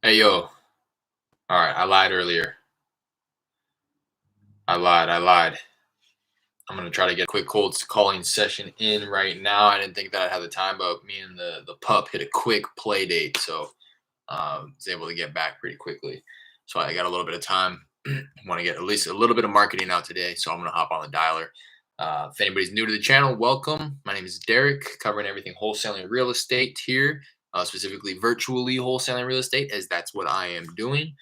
Hey yo. All right, I lied earlier. I lied. I'm gonna try to get a quick cold calling session in right now. I didn't think that I'd have the time, but me and the pup hit a quick play date, so was able to get back pretty quickly. So I got a little bit of time. Want to get at least a little bit of marketing out today, so I'm gonna hop on the dialer. If anybody's new to the channel, welcome. My name is Derek, covering everything wholesaling real estate here, specifically virtually wholesaling real estate, as that's what I am doing.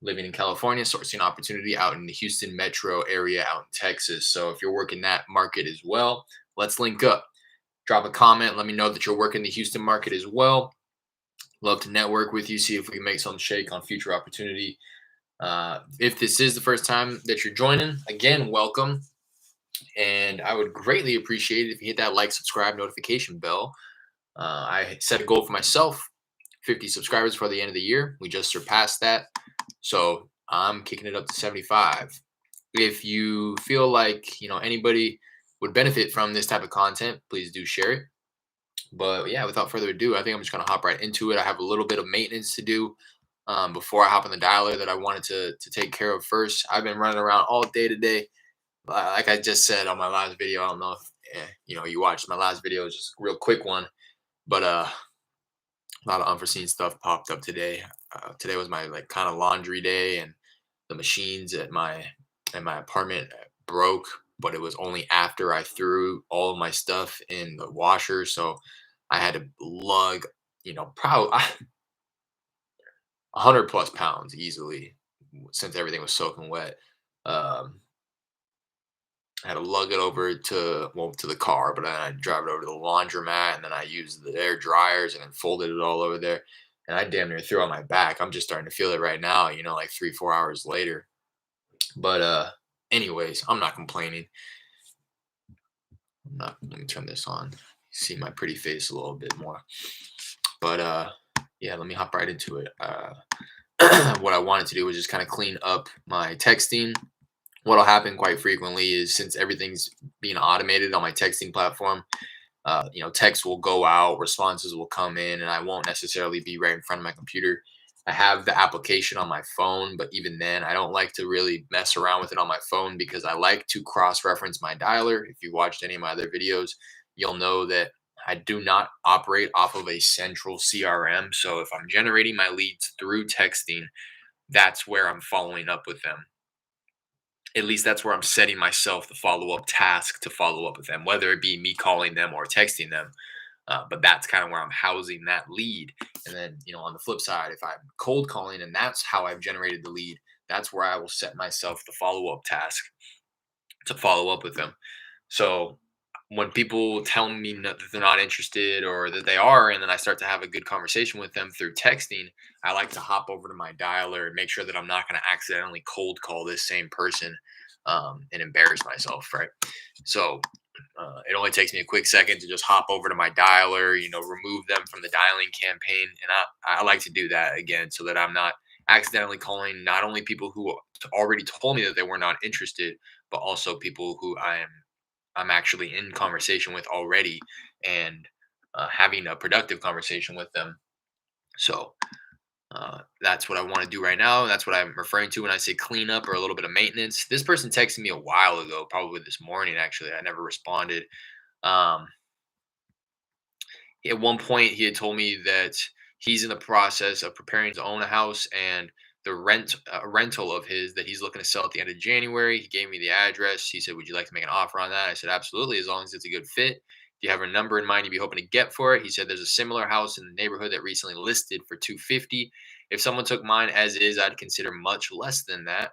Living in California, sourcing opportunity out in the Houston metro area out in Texas. So if you're working that market as well, let's link up. Drop a comment. Let me know that you're working the Houston market as well. Love to network with you, see if we can make some shake on future opportunity. If this is the first time that you're joining, again, welcome. And I would greatly appreciate it if you hit that like, subscribe, notification bell. I set a goal for myself, 50 subscribers for the end of the year. We just surpassed that. So I'm kicking it up to 75. If you feel like, anybody would benefit from this type of content, please do share it. But yeah, without further ado, I think I'm just gonna hop right into it. I have a little bit of maintenance to do before I hop on the dialer that I wanted to take care of first. I've been running around all day today. Like I just said on my last video, I don't know if you watched my last video, it's just a real quick one, but a lot of unforeseen stuff popped up today. Today was my like kind of laundry day, and the machines at my apartment broke, but it was only after I threw all of my stuff in the washer, so I had to lug, probably 100 plus pounds easily, since everything was soaking wet. Um, I had to lug it over to the car, but then I drive it over to the laundromat, and then I used the air dryers and then folded it all over there. And I damn near threw on my back. I'm just starting to feel it right now, like 3, 4 hours later. But anyways, I'm not complaining. Let me turn this on. See my pretty face a little bit more. But yeah, let me hop right into it. What I wanted to do was just kind of clean up my texting. What'll happen quite frequently is, since everything's being automated on my texting platform, texts will go out, responses will come in, and I won't necessarily be right in front of my computer. I have the application on my phone, but even then, I don't like to really mess around with it on my phone because I like to cross reference my dialer. If you watched any of my other videos, you'll know that I do not operate off of a central CRM. So if I'm generating my leads through texting, that's where I'm following up with them. At least that's where I'm setting myself the follow up task to follow up with them, whether it be me calling them or texting them. But that's kind of where I'm housing that lead. And then, on the flip side, if I'm cold calling and that's how I've generated the lead, that's where I will set myself the follow up task to follow up with them. So when people tell me that they're not interested or that they are, and then I start to have a good conversation with them through texting, I like to hop over to my dialer and make sure that I'm not going to accidentally cold call this same person and embarrass myself, right? So it only takes me a quick second to just hop over to my dialer, remove them from the dialing campaign. And I like to do that again so that I'm not accidentally calling not only people who already told me that they were not interested, but also people who I'm actually in conversation with already, and having a productive conversation with them. So that's what I want to do right now. That's what I'm referring to when I say cleanup or a little bit of maintenance. This person texted me a while ago, probably this morning. Actually, I never responded. Um, at one point, he had told me that he's in the process of preparing to own a house, and the rental of his that he's looking to sell at the end of January. He gave me the address. He said, "Would you like to make an offer on that?" I said, "Absolutely, as long as it's a good fit." Do you have a number in mind you'd be hoping to get for it? He said, "There's a similar house in the neighborhood that recently listed for 250. If someone took mine as is, I'd consider much less than that.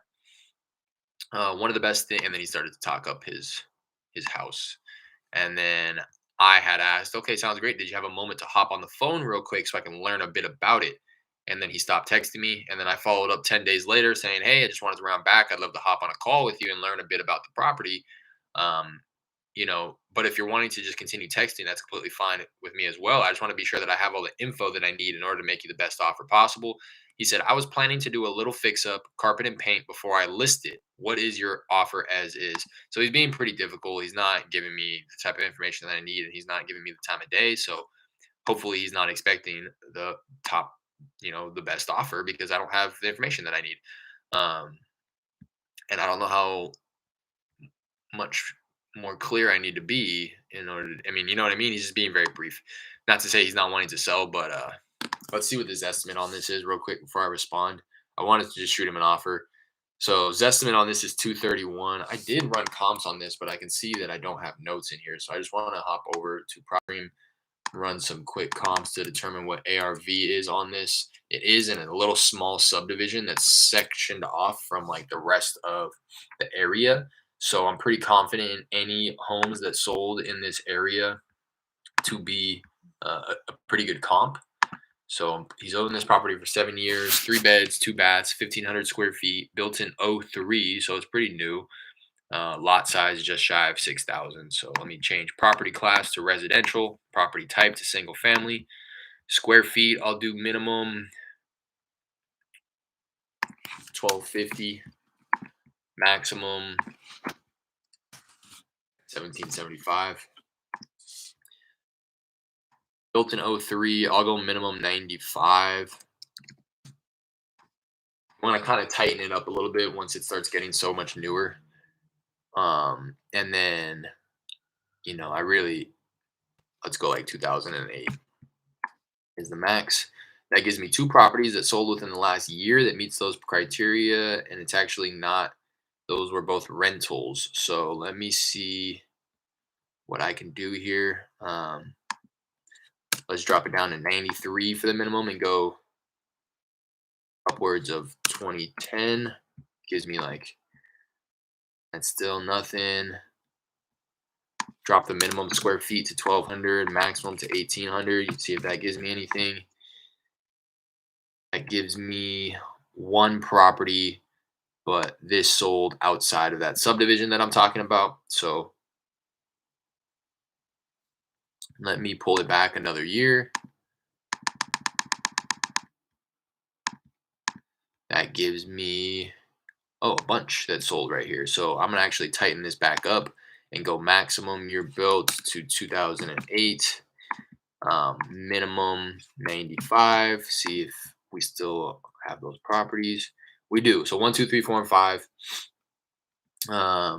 One of the best thing." And then he started to talk up his house. And then I had asked, "Okay, sounds great. Did you have a moment to hop on the phone real quick so I can learn a bit about it?" And then he stopped texting me. And then I followed up 10 days later saying, "Hey, I just wanted to round back. I'd love to hop on a call with you and learn a bit about the property. Um, but if you're wanting to just continue texting, that's completely fine with me as well. I just want to be sure that I have all the info that I need in order to make you the best offer possible." He said, "I was planning to do a little fix up, carpet and paint before I list it. What is your offer as is?" So he's being pretty difficult. He's not giving me the type of information that I need, and he's not giving me the time of day. So Hopefully he's not expecting the top, the best offer because I don't have the information that I need. Um, and I don't know how much more clear I need to be in order to, I mean, you know what I mean? He's just being very brief. Not to say he's not wanting to sell, but let's see what his estimate on this is real quick before I respond. I wanted to just shoot him an offer. So his estimate on this is 231. I did run comps on this, but I can see that I don't have notes in here. So I just want to hop over to Prime, run some quick comps to determine what ARV is on this. It is in a little small subdivision that's sectioned off from like the rest of the area. So I'm pretty confident in any homes that sold in this area to be a pretty good comp. So he's owned this property for 7 years, 3 beds, 2 baths, 1,500 square feet, built in '03, so it's pretty new. Lot size just shy of 6,000. So let me change property class to residential, property type to single family. Square feet, I'll do minimum 1,250, maximum 1,775. Built in '03, I'll go minimum 95. I want to kind of tighten it up a little bit once it starts getting so much newer. And then, I really, let's go like 2008 is the max. That gives me two properties that sold within the last year that meets those criteria, and it's actually not. Those were both rentals. So let me see what I can do here. Let's drop it down to 93 for the minimum and go upwards of 2010. Gives me like, that's still nothing. Drop the minimum square feet to 1,200, maximum to 1,800. You can see if that gives me anything. That gives me one property, but this sold outside of that subdivision that I'm talking about. So let me pull it back another year. That gives me, a bunch that sold right here. So I'm gonna actually tighten this back up and go maximum year built to 2008, minimum 95. See if we still have those properties. We do. So 1, 2, 3, 4, and 5. A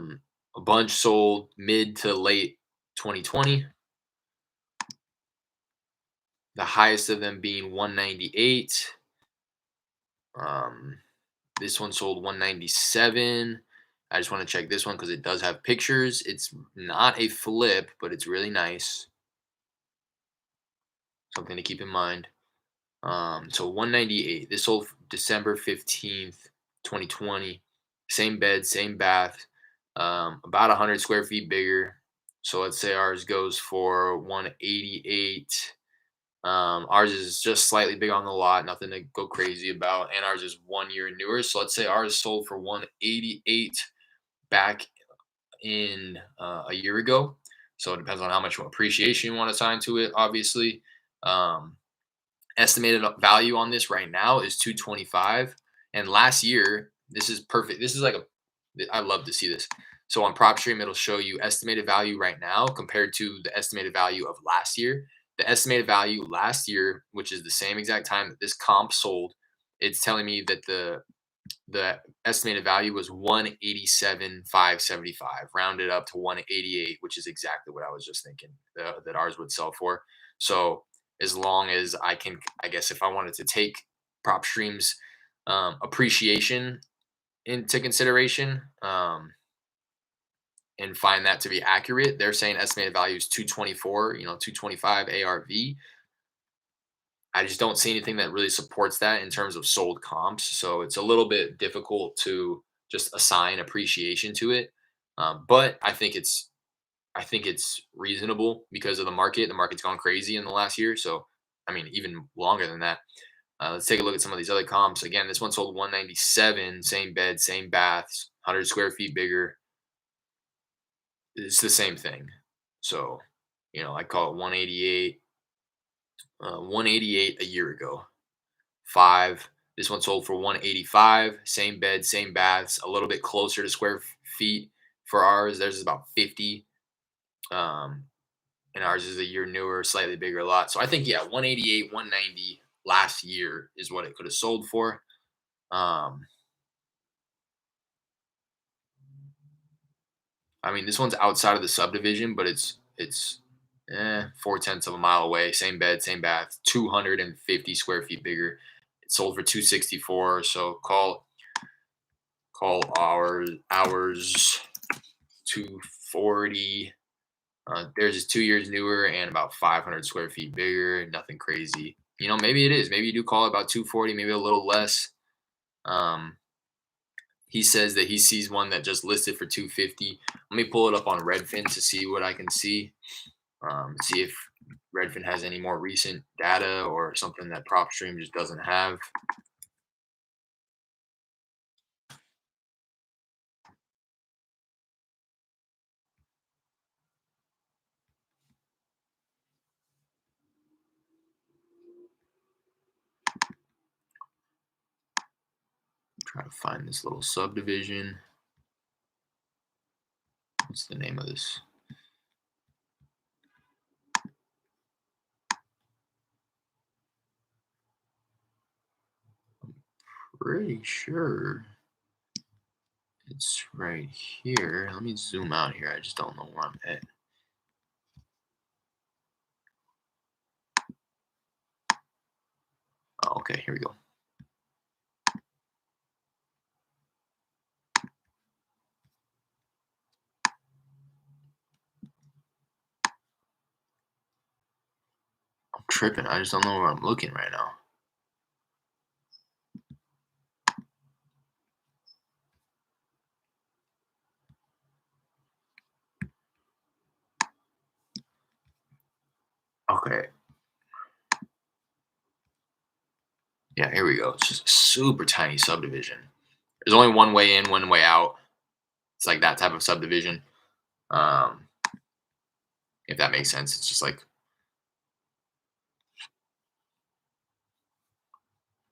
bunch sold mid to late 2020. The highest of them being 198. This one sold 197. I just want to check this one because it does have pictures. It's not a flip, but it's really nice. Something to keep in mind. So 198. This sold December 15th, 2020. Same bed, same bath. About 100 square feet bigger. So let's say ours goes for 188. Ours is just slightly big on the lot, nothing to go crazy about, and ours is 1 year newer. So let's say ours sold for 188 back in a year ago. So it depends on how much appreciation you want to assign to it, obviously. Um, Estimated value on this right now is 225, and last year, this is perfect. This is like I love to see this. So on PropStream, it'll show you estimated value right now compared to the estimated value of last year. The estimated value last year, which is the same exact time that this comp sold, it's telling me that the estimated value was 187,575, rounded up to 188, which is exactly what I was just thinking that ours would sell for. So as long as I can, I guess if I wanted to take PropStream's appreciation into consideration, and find that to be accurate, they're saying estimated value is 224, 225 ARV. I just don't see anything that really supports that in terms of sold comps. So it's a little bit difficult to just assign appreciation to it. But I think it's reasonable because of the market. The market's gone crazy in the last year. So I mean, even longer than that. Let's take a look at some of these other comps. Again, this one sold 197, same bed, same baths, 100 square feet bigger. It's the same thing. So, I call it 188 a year ago. Five. This one sold for 185. Same bed, same baths, a little bit closer to square feet for ours. Theirs is about 50. Um, and ours is a year newer, slightly bigger lot. So I think, yeah, 188, 190 last year is what it could have sold for. Um, I mean, this one's outside of the subdivision, but it's 4/10 of a mile away. Same bed, same bath, 250 square feet bigger. It sold for 264. So call hours 240. Theirs is 2 years newer and about 500 square feet bigger. Nothing crazy. Maybe it is. Maybe you do call it about 240, maybe a little less. Um, he says that he sees one that just listed for 250. Let me pull it up on Redfin to see what I can see. See if Redfin has any more recent data or something that PropStream just doesn't have. Try to find this little subdivision. What's the name of this? Pretty sure it's right here. Let me zoom out here. I just don't know where I'm at. Oh, okay, here we go. I'm tripping. I just don't know where I'm looking right now. Okay. Yeah, here we go. It's just a super tiny subdivision. There's only one way in, one way out. It's like that type of subdivision. Um, if that makes sense. It's just like,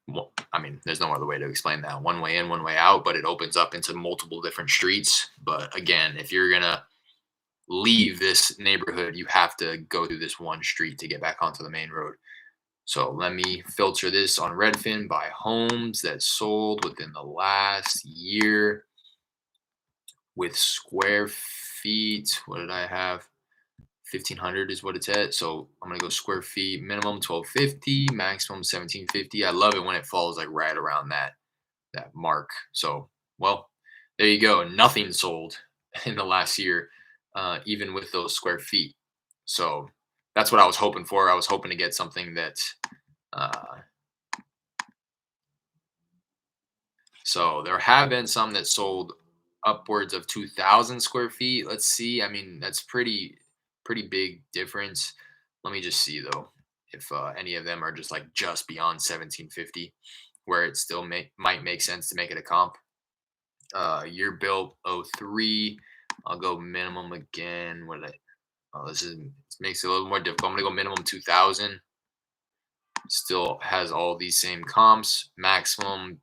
well, I mean, there's no other way to explain that. One way in, one way out, but it opens up into multiple different streets. But again, if you're gonna leave this neighborhood, you have to go through this one street to get back onto the main road. So let me filter this on Redfin by homes that sold within the last year with square feet. What did I have? 1,500 is what it's at. So I'm gonna go square feet, minimum 1,250, maximum 1,750. I love it when it falls like right around that mark. So, well, there you go. Nothing sold in the last year, even with those square feet. So that's what I was hoping for. I was hoping to get something that. Uh, so there have been some that sold upwards of 2,000 square feet. Let's see. I mean, that's pretty big difference. Let me just see though if any of them are just like just beyond 1,750, where it still might make sense to make it a comp. Year built '03. I'll go minimum again. What did I? Oh, this makes it a little more difficult. I'm gonna go minimum 2,000. Still has all these same comps. Maximum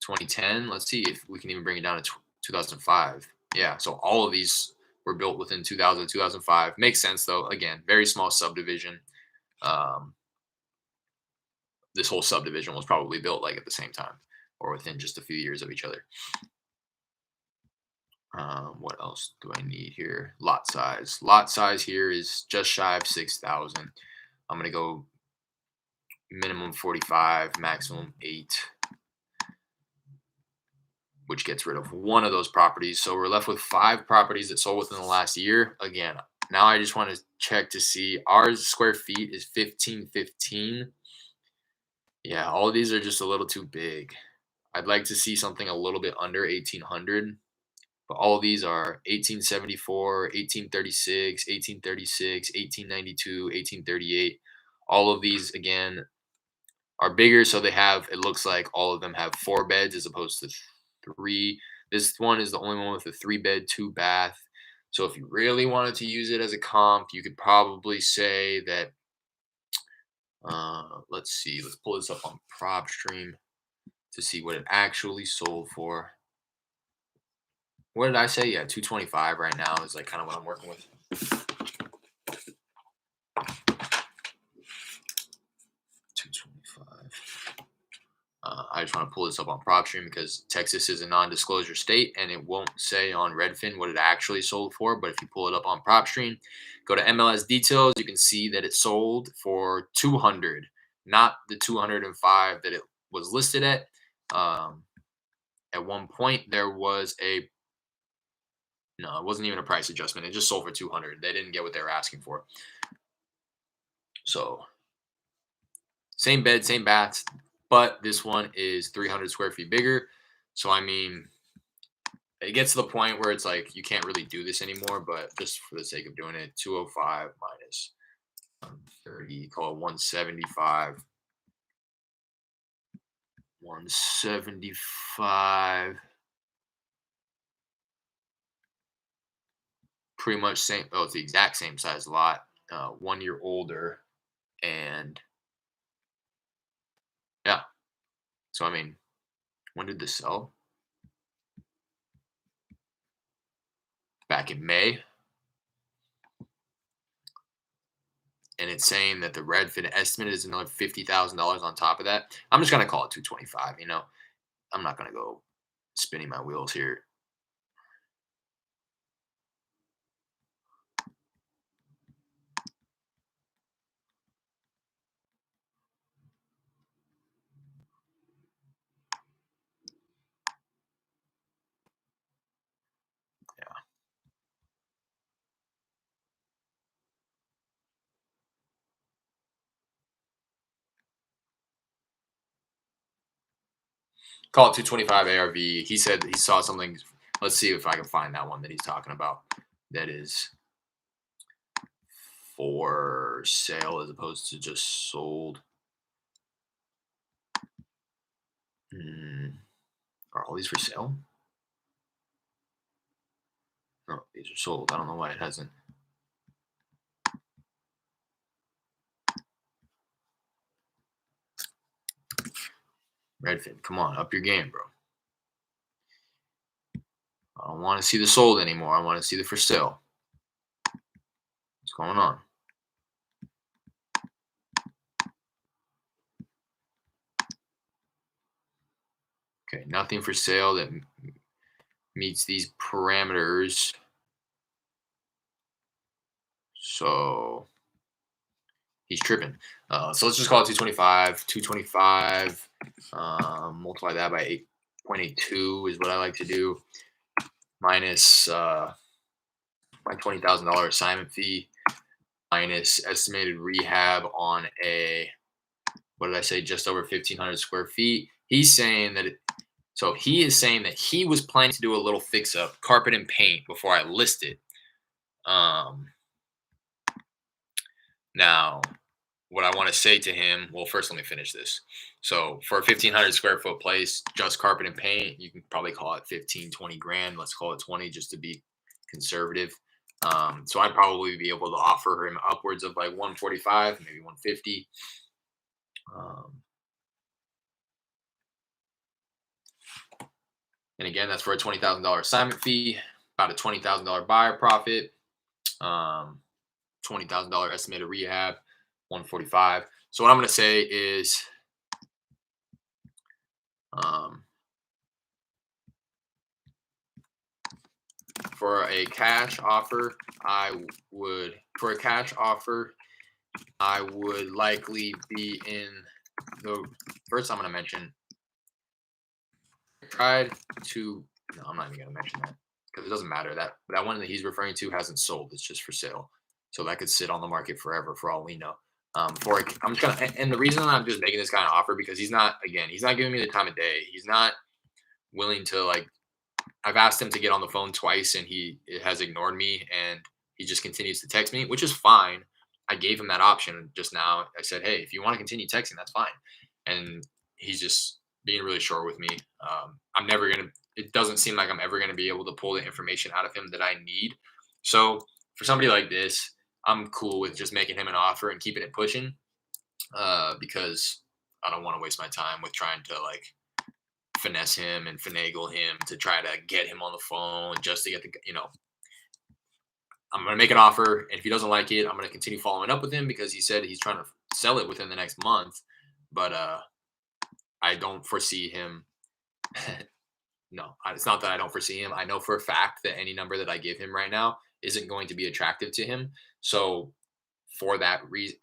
2010. Let's see if we can even bring it down to 2005. Yeah, so all of these were built within 2000, 2005. Makes sense though. Again, very small subdivision. Um, this whole subdivision was probably built like at the same time or within just a few years of each other. What else do I need here? Lot size. Lot size here is just shy of 6,000. I'm gonna go minimum 45, maximum 8, which gets rid of one of those properties. So we're left with 5 properties that sold within the last year. Again, now I just want to check to see ours square feet is 1,515. Yeah, all of these are just a little too big. I'd like to see something a little bit under 1,800. But all of these are 1874, 1836, 1836, 1892, 1838. All of these, again, are bigger. So they have, it looks like all of them have 4 beds as opposed to 3. This one is the only one with a 3-bed, 2-bath. So if you really wanted to use it as a comp, you could probably say that, let's see, let's pull this up on PropStream to see what it actually sold for. What did I say? Yeah, 225 right now is like kind of what I'm working with. $225. I just want to pull this up on PropStream because Texas is a non-disclosure state and it won't say on Redfin what it actually sold for. But if you pull it up on PropStream, go to MLS details, you can see that it sold for 200, not the 205 that it was listed at. At one point, there was no, it wasn't even a price adjustment. It just sold for 200. They didn't get what they were asking for. So same bed, same baths, but this one is 300 square feet bigger. So, I mean, it gets to the point where it's like you can't really do this anymore, but just for the sake of doing it, 205 minus 30, call it 175. 175. Pretty much same. Oh, it's the exact same size lot. 1 year older. And yeah. So, I mean, when did this sell? Back in May. And it's saying that the Redfin estimate is another $50,000 on top of that. I'm just gonna call it 225. I'm not gonna go spinning my wheels here. Yeah, call it 225 ARV. He said he saw something. Let's see if I can find that one that he's talking about. That is for sale as opposed to just sold. Are all these for sale? No, these are sold. I don't know why it hasn't. Redfin, come on, up your game, bro. I don't want to see the sold anymore. I want to see the for sale. What's going on? Okay, nothing for sale that meets these parameters. So he's tripping. So let's just call it 225. 225. Multiply that by 8.82 is what I like to do. Minus my $20,000 assignment fee. Minus estimated rehab on what did I say? Just over 1,500 square feet. He's saying that he is saying that he was planning to do a little fix up, carpet and paint, before I list it. Now, what I want to say to him, well, first let me finish this. So for a 1,500 square foot place, just carpet and paint, you can probably call it 15, 20 grand. Let's call it 20 just to be conservative. So I'd probably be able to offer him upwards of like 145, maybe 150. And again, that's for a $20,000 assignment fee, about a $20,000 buyer profit, $20,000 estimated rehab, 145. So what I'm going to say is, for a cash offer, I would likely be in the first. I'm going to mention. No, I'm not even going to mention that because it doesn't matter. That one that he's referring to hasn't sold. It's just for sale. So that could sit on the market forever for all we know. I'm just gonna, and the reason I'm just making this kind of offer because he's not giving me the time of day. He's not willing to I've asked him to get on the phone twice and he has ignored me and he just continues to text me, which is fine. I gave him that option just now. I said, hey, if you want to continue texting, that's fine. And he's just being really short with me. It doesn't seem like I'm ever going to be able to pull the information out of him that I need. So for somebody like this, I'm cool with just making him an offer and keeping it pushing because I don't want to waste my time with trying to finesse him and finagle him to try to get him on the phone just to get I'm gonna make an offer, and if he doesn't like it, I'm gonna continue following up with him because he said he's trying to sell it within the next month. But I don't foresee him. No, it's not that I don't foresee him. I know for a fact that any number that I give him right now isn't going to be attractive to him. So for that reason,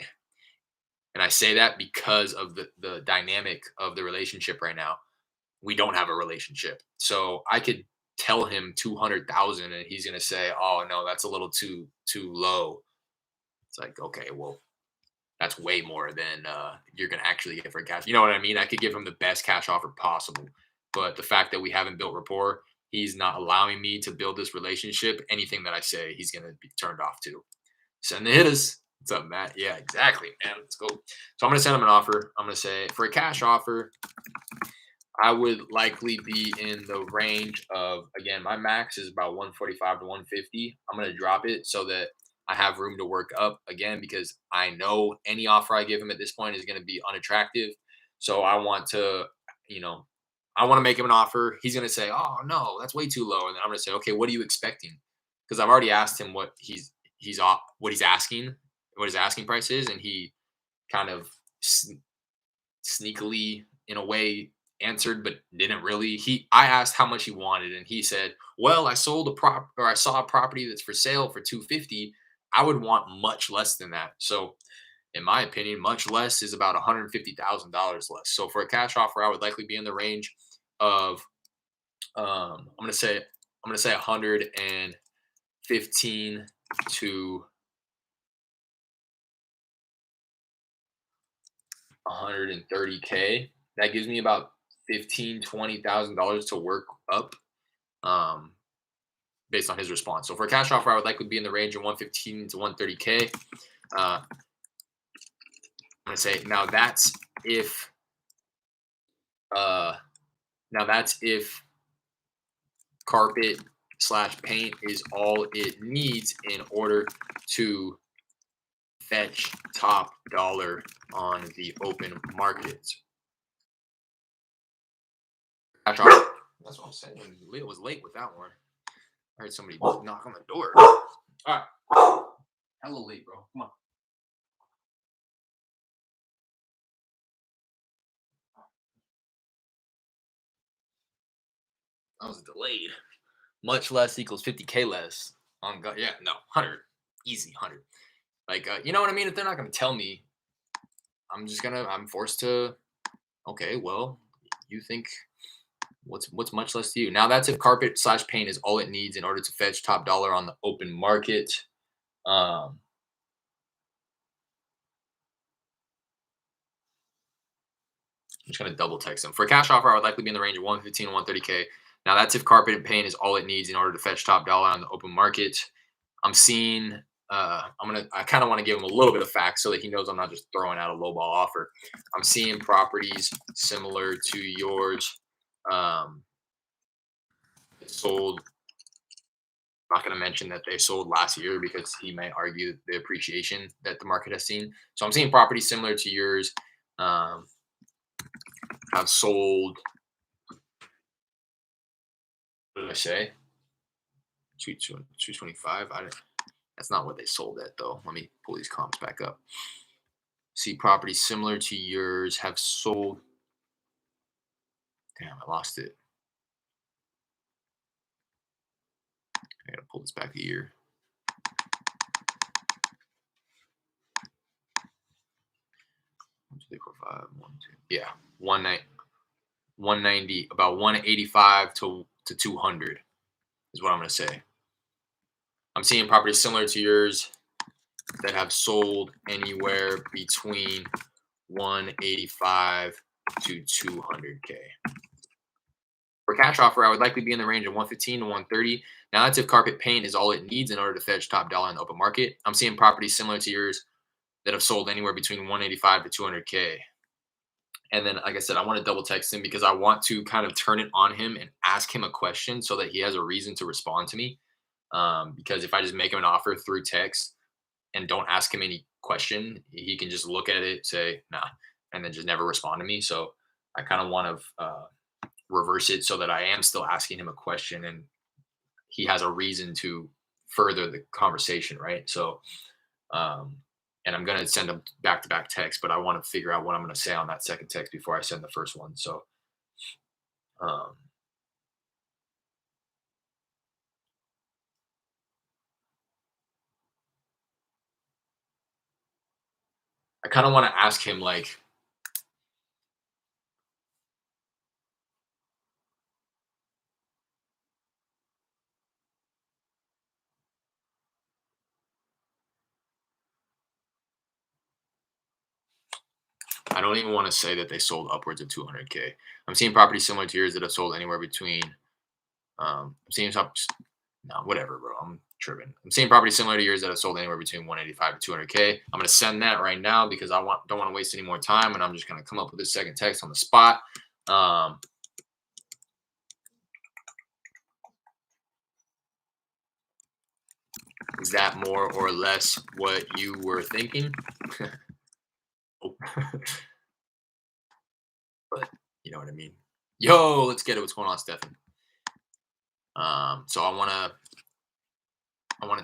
and I say that because of the dynamic of the relationship right now. We don't have a relationship. So I could tell him 200,000 and he's going to say, "Oh no, that's a little too low." It's like, "Okay, well, that's way more than you're going to actually get for cash." You know what I mean? I could give him the best cash offer possible. But the fact that we haven't built rapport, he's not allowing me to build this relationship. Anything that I say, he's going to be turned off to. Send the hitters. What's up, Matt? Yeah, exactly, man. Let's go. So I'm going to send him an offer. I'm going to say for a cash offer, I would likely be in the range of, again, my max is about 145 to 150. I'm going to drop it so that I have room to work up again because I know any offer I give him at this point is going to be unattractive. So I want to, you know, I want to make him an offer. He's going to say, "Oh no, that's way too low." And then I'm going to say, "Okay, what are you expecting?" Because I've already asked him what he's off, what he's asking, what his asking price is, and he kind of sneakily in a way answered but didn't really. I asked how much he wanted and he said, "Well, I sold a prop or I saw a property that's for sale for 250. I would want much less than that." So in my opinion, much less is about $150,000 less. So for a cash offer, I would likely be in the range of I'm gonna say 115 to 130K. That gives me about 15, $20,000 to work up, um, based on his response. So for a cash offer, I would likely be in the range of 115 to 130K. I'm gonna say uh, now that's if carpet slash paint is all it needs in order to fetch top dollar on the open market. Cash offer. That's what I'm saying. Leo was late with that one. I heard somebody knock on the door. All right. Hella late, bro. Come on. I was delayed. Much less equals 50K less. On God, yeah, no, 100, easy 100. Like, you know what I mean? If they're not gonna tell me, I'm forced to. Okay, well, you think what's much less to you? Now that's if carpet slash paint is all it needs in order to fetch top dollar on the open market. Um, I'm just gonna double text them. For a cash offer, I would likely be in the range of 115 to 130K. Now that's if carpet and paint is all it needs in order to fetch top dollar on the open market. I'm seeing. I kind of want to give him a little bit of facts so that he knows I'm not just throwing out a lowball offer. I'm seeing properties similar to yours. Um, sold. I'm not going to mention that they sold last year because he may argue the appreciation that the market has seen. So I'm seeing properties similar to yours um, have sold. What did I say? 225. That's not what they sold at though. Let me pull these comps back up. See properties similar to yours have sold. Damn, I lost it. I gotta pull this back a year. One, two, three, four, five, one, two. Yeah, 190, about 185 to 200 is what I'm gonna say. I'm seeing properties similar to yours that have sold anywhere between 185 to 200K. For cash offer, I would likely be in the range of 115 to 130. Now that's if carpet paint is all it needs in order to fetch top dollar in the open market. I'm seeing properties similar to yours that have sold anywhere between 185 to 200K. And then, like I said, I want to double text him because I want to kind of turn it on him and ask him a question so that he has a reason to respond to me. Because if I just make him an offer through text and don't ask him any question, he can just look at it, say, nah, and then just never respond to me. So I kind of want to reverse it so that I am still asking him a question and he has a reason to further the conversation, right? So, um, and I'm gonna send them back to back texts, but I want to figure out what I'm gonna say on that second text before I send the first one. So, um, I kind of want to ask him like, I don't even want to say that they sold upwards of 200K. I'm seeing properties similar to yours that have sold anywhere between, I'm seeing some, no, whatever, bro. I'm tripping. I'm seeing properties similar to yours that have sold anywhere between 185 to 200K. I'm gonna send that right now because I don't want to waste any more time, and I'm just gonna come up with a second text on the spot. Um, is that more or less what you were thinking? Oh, but you know what I mean. Yo, let's get it. What's going on, Stefan? So I want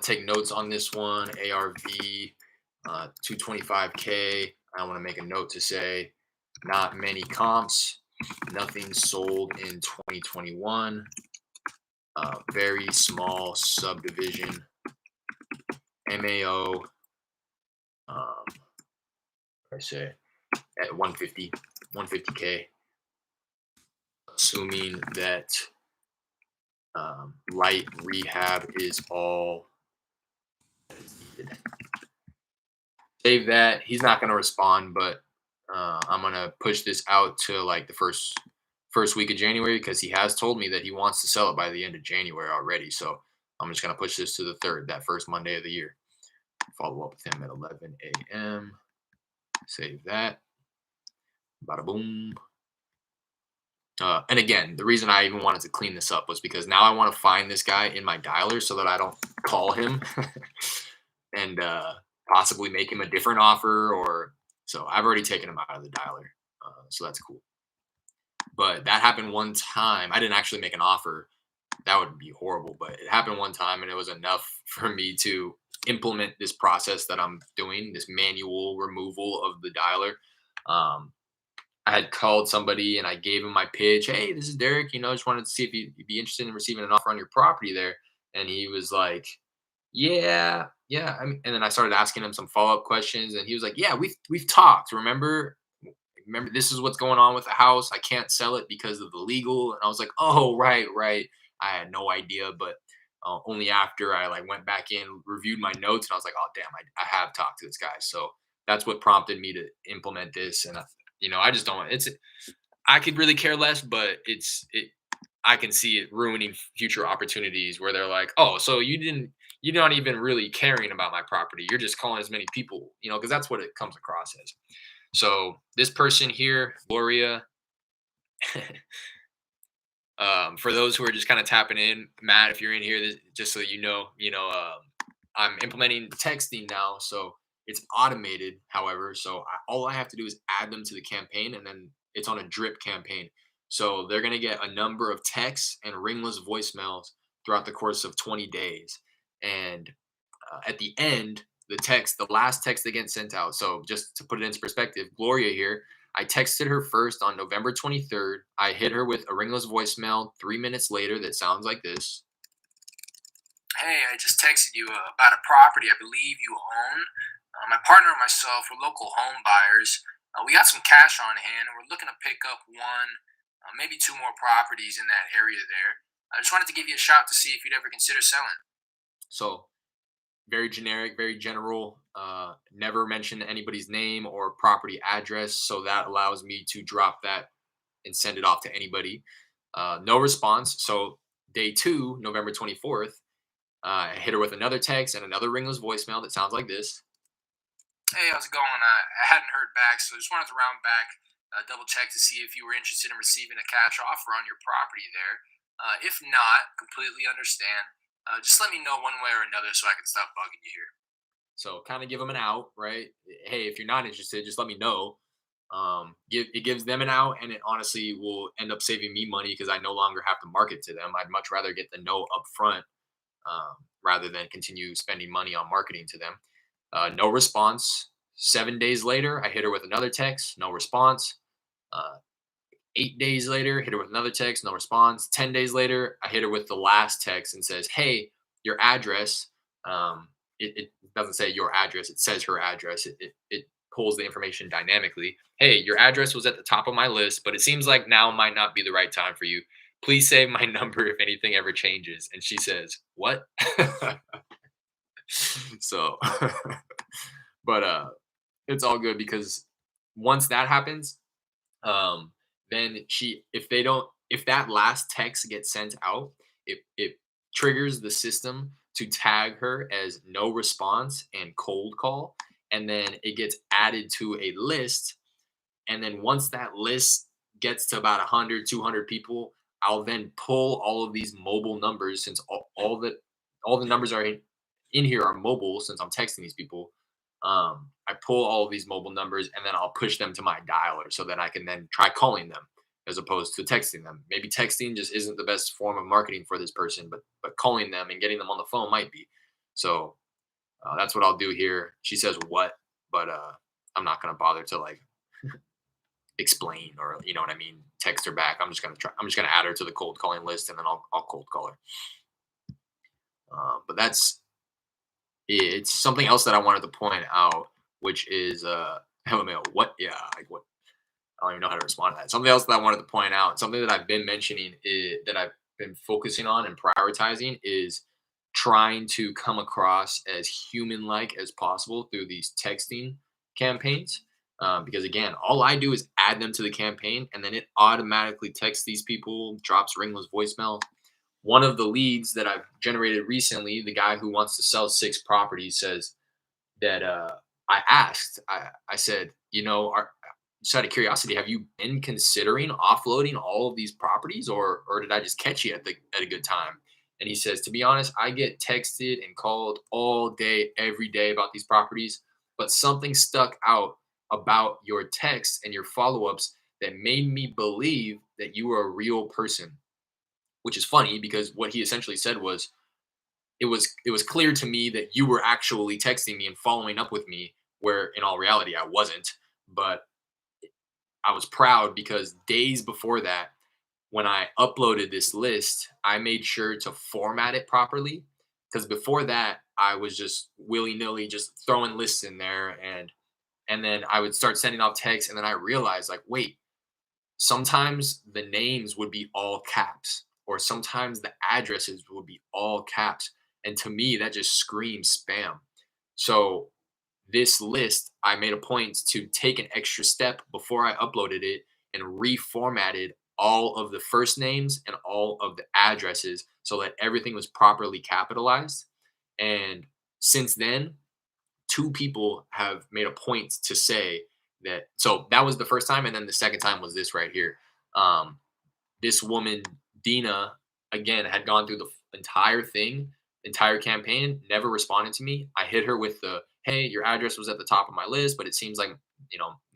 to take notes on this one. ARV 225K. I want to make a note to say not many comps, nothing sold in 2021. Very small subdivision. MAO. I say at 150K, assuming that light rehab is all needed. Save that. He's not going to respond, but I'm going to push this out to like the first week of January because he has told me that he wants to sell it by the end of January already. So I'm just going to push this to the 3rd, that first Monday of the year. Follow up with him at 11 a.m. Save that. Bada boom. And again, the reason I even wanted to clean this up was because now I want to find this guy in my dialer so that I don't call him and possibly make him a different offer. Or so I've already taken him out of the dialer, so that's cool. But that happened one time. I didn't actually make an offer. That would be horrible, but it happened one time, and it was enough for me to implement this process that I'm doing, this manual removal of the dialer. I had called somebody and I gave him my pitch. Hey, this is Derek. Just wanted to see if you'd be interested in receiving an offer on your property there. And he was like, yeah, yeah. And then I started asking him some follow up questions, and he was like, yeah, we've talked. Remember, this is what's going on with the house. I can't sell it because of the legal. And I was like, oh, right, right. I had no idea, but only after I like went back in, reviewed my notes, and I was like, oh, damn, I have talked to this guy. So that's what prompted me to implement this. And I just don't. I could really care less, but I can see it ruining future opportunities where they're like, oh, so you're not even really caring about my property. You're just calling as many people, because that's what it comes across as. So this person here, Gloria, for those who are just kind of tapping in, Matt, if you're in here, just so I'm implementing texting now, so it's automated. However, so all I have to do is add them to the campaign, and then it's on a drip campaign. So they're gonna get a number of texts and ringless voicemails throughout the course of 20 days, and at the end, the last text that gets sent out. So just to put it into perspective, Gloria here, I texted her first on November 23rd. I hit her with a ringless voicemail 3 minutes later that sounds like this. Hey, I just texted you about a property I believe you own. My partner and myself, we're local home buyers. We got some cash on hand, and we're looking to pick up one, maybe two more properties in that area there. I just wanted to give you a shout to see if you'd ever consider selling. So very generic, very general. Never mention anybody's name or property address, so that allows me to drop that and send it off to anybody. No response. So day 2, November 24th, I hit her with another text and another ringless voicemail that sounds like this. Hey, how's it going? I hadn't heard back, so I just wanted to round back, double check to see if you were interested in receiving a cash offer on your property there. If not, completely understand. Just let me know one way or another so I can stop bugging you here. So kind of give them an out, right? Hey, if you're not interested, just let me know. It gives them an out, and it honestly will end up saving me money because I no longer have to market to them. I'd much rather get the no up front rather than continue spending money on marketing to them. No response. 7 days later, I hit her with another text, no response. Uh, 8 days later, hit her with another text, no response. 10 days later, I hit her with the last text and says, "Hey, your address." Um, it doesn't say your address; it says her address. It pulls the information dynamically. Hey, your address was at the top of my list, but it seems like now might not be the right time for you. Please save my number if anything ever changes. And she says, "What?" So, but it's all good because once that happens, um, then if that last text gets sent out, it triggers the system to tag her as no response and cold call, and then it gets added to a list. And then once that list gets to about 100, 200 people, I'll then pull all of these mobile numbers, since all the numbers are in here are mobile, since I'm texting these people. I pull all of these mobile numbers and then I'll push them to my dialer so that I can then try calling them as opposed to texting them. Maybe texting just isn't the best form of marketing for this person, but calling them and getting them on the phone might be. So that's what I'll do here. She says what, but I'm not gonna bother to like explain, or you know what I mean, text her back. I'm just gonna add her to the cold calling list and then I'll cold call her. But that's it's something else that I wanted to point out, which is what, yeah, like what, I don't even know how to respond to that. Something else that I wanted to point out, something that I've been mentioning, that I've been focusing on and prioritizing, is trying to come across as human like as possible through these texting campaigns. Because again, all I do is add them to the campaign and then it automatically texts these people, drops ringless voicemail. One of the leads that I've generated recently, the guy who wants to sell 6 properties, says that I said, just out of curiosity, have you been considering offloading all of these properties, or did I just catch you at a good time? And he says, to be honest, I get texted and called all day, every day about these properties, but something stuck out about your text and your follow ups that made me believe that you were a real person. Which is funny because what he essentially said was, it was clear to me that you were actually texting me and following up with me, where in all reality I wasn't. But I was proud because days before that, when I uploaded this list, I made sure to format it properly. Because before that, I was just willy nilly just throwing lists in there, and then I would start sending off texts, and then I realized, like, wait, sometimes the names would be all caps, or sometimes the addresses would be all caps, and to me that just screams spam. So this list, I made a point to take an extra step before I uploaded it and reformatted all of the first names and all of the addresses so that everything was properly capitalized. And since then, 2 people have made a point to say that. So that was the first time, and then the second time was this right here. Um, this woman, Dina, again had gone through the entire thing, entire campaign, never responded to me. I hit her with the, "Hey, your address was at the top of my list, but it seems like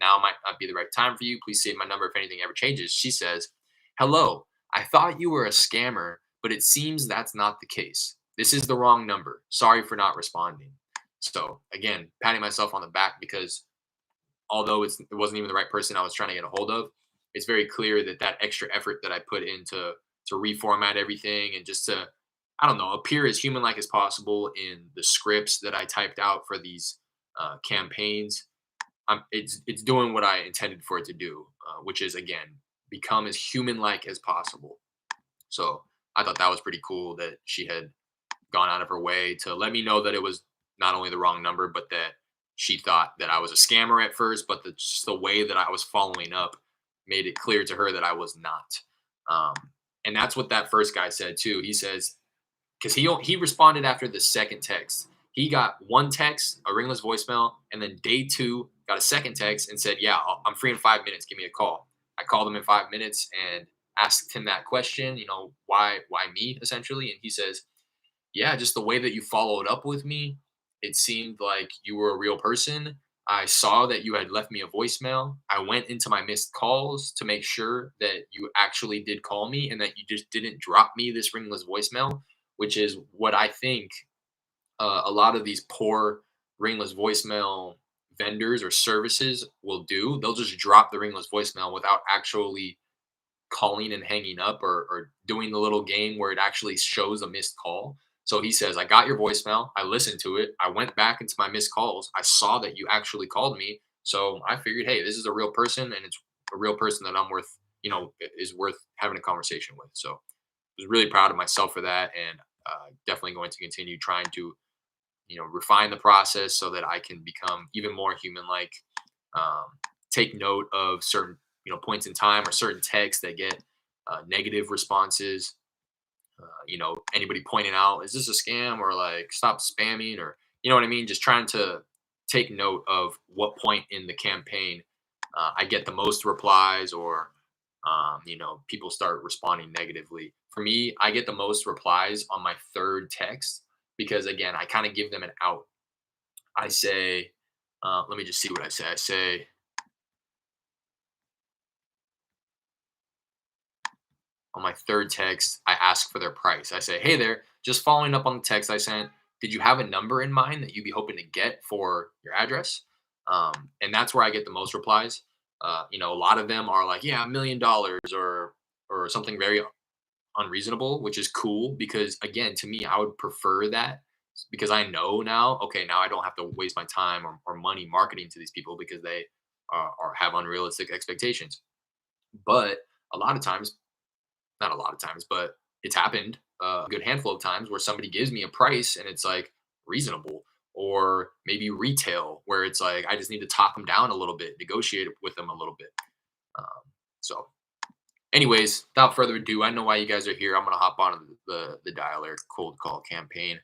now might not be the right time for you. Please save my number if anything ever changes." She says, "Hello, I thought you were a scammer, but it seems that's not the case. This is the wrong number. Sorry for not responding." So again, patting myself on the back because although it wasn't even the right person I was trying to get a hold of, it's very clear that that extra effort that I put into to reformat everything and just to, I don't know, appear as human like as possible in the scripts that I typed out for these campaigns. It's doing what I intended for it to do, which is again become as human like as possible. So I thought that was pretty cool that she had gone out of her way to let me know that it was not only the wrong number, but that she thought that I was a scammer at first, but just the way that I was following up made it clear to her that I was not. Um, and that's what that first guy said too. He says, because he responded after the second text. He got one text, a ringless voicemail, and then day 2 got a second text and said, "Yeah, I'm free in 5 minutes. Give me a call." I called him in 5 minutes and asked him that question. Why me essentially? And he says, yeah, just the way that you followed up with me, it seemed like you were a real person. I saw that you had left me a voicemail. I went into my missed calls to make sure that you actually did call me and that you just didn't drop me this ringless voicemail. which is what I think a lot of these poor ringless voicemail vendors or services will do. They'll just drop the ringless voicemail without actually calling and hanging up, or doing the little game where it actually shows a missed call. So he says, I got your voicemail. I listened to it. I went back into my missed calls. I saw that you actually called me. So I figured, hey, this is a real person, and it's a real person that I'm worth, is worth having a conversation with. So I was really proud of myself for that. And definitely going to continue trying to, refine the process so that I can become even more human like. Um, take note of certain, points in time or certain texts that get negative responses. Anybody pointing out, is this a scam, or like stop spamming, or you know what I mean? Just trying to take note of what point in the campaign I get the most replies, or people start responding negatively. For me, I get the most replies on my third text because again, I kind of give them an out. I say, let me just see what I say. I say, on my third text, I ask for their price. I say, hey there, just following up on the text I sent, did you have a number in mind that you'd be hoping to get for your address? And that's where I get the most replies. A lot of them are like, yeah, $1 million, or something very unreasonable, which is cool because again, to me, I would prefer that because I know now, okay, now I don't have to waste my time or money marketing to these people because they are have unrealistic expectations. But a lot of times, not a lot of times, but it's happened a good handful of times where somebody gives me a price and it's like reasonable, or maybe retail where it's like I just need to talk them down a little bit, negotiate with them a little bit. Um, so, anyways, without further ado, I know why you guys are here. I'm gonna hop on the dialer cold call campaign,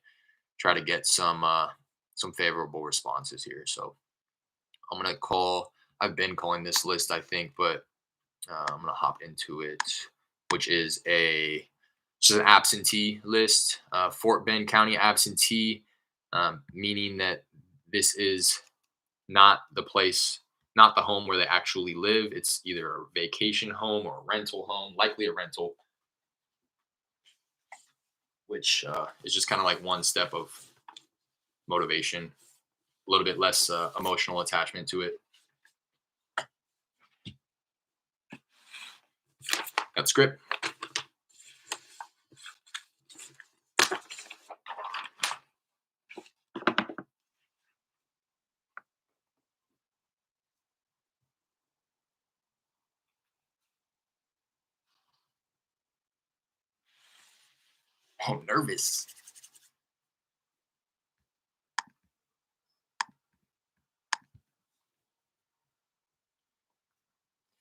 try to get some favorable responses here. So I'm gonna call. I've been calling this list, I think, but I'm gonna hop into it, which is just an absentee list, Fort Bend County absentee, meaning that this is not the place, not the home where they actually live. It's either a vacation home or a rental home, likely a rental, which is just kind of like one step of motivation, a little bit less emotional attachment to it. Got script. Oh, nervous.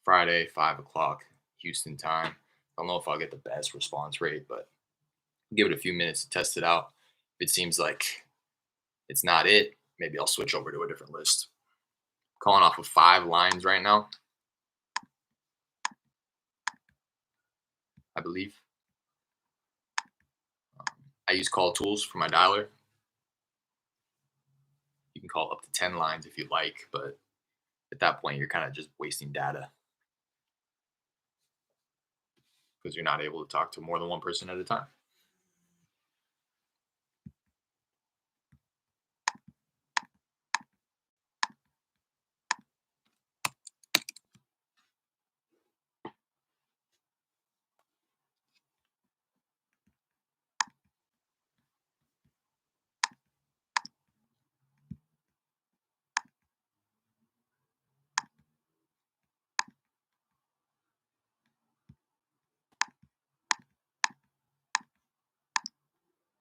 Friday, 5 o'clock, Houston time. I don't know if I'll get the best response rate, but give it a few minutes to test it out. If it seems like it's not it, maybe I'll switch over to a different list. Calling off of 5 lines right now, I believe. Um, I use call tools for my dialer. You can call up to 10 lines if you like, but at that point, you're kind of just wasting data because you're not able to talk to more than one person at a time.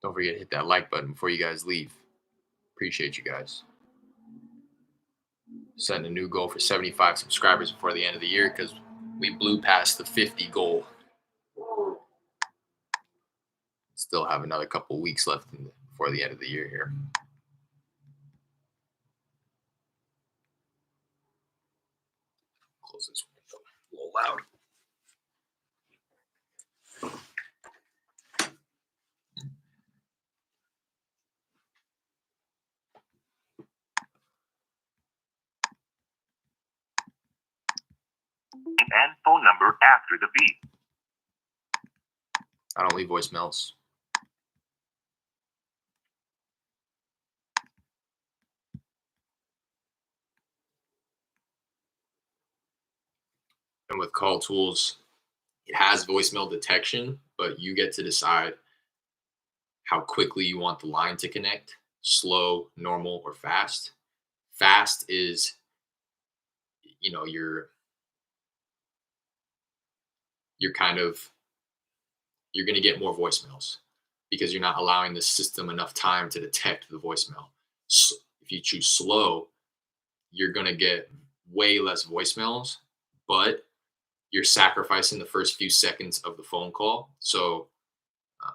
Don't forget to hit that like button before you guys leave. Appreciate you guys. Setting a new goal for 75 subscribers before the end of the year because we blew past the 50 goal. Still have another couple weeks left before the end of the year here. Close this window. A little loud. And phone number after the beep. I don't leave voicemails. And with call tools, it has voicemail detection, but you get to decide how quickly you want the line to connect, slow, normal, or fast. Fast is, you know, you're kind of you're going to get more voicemails because you're not allowing the system enough time to detect the voicemail. If you choose slow, you're going to get way less voicemails, but you're sacrificing the first few seconds of the phone call. So, um,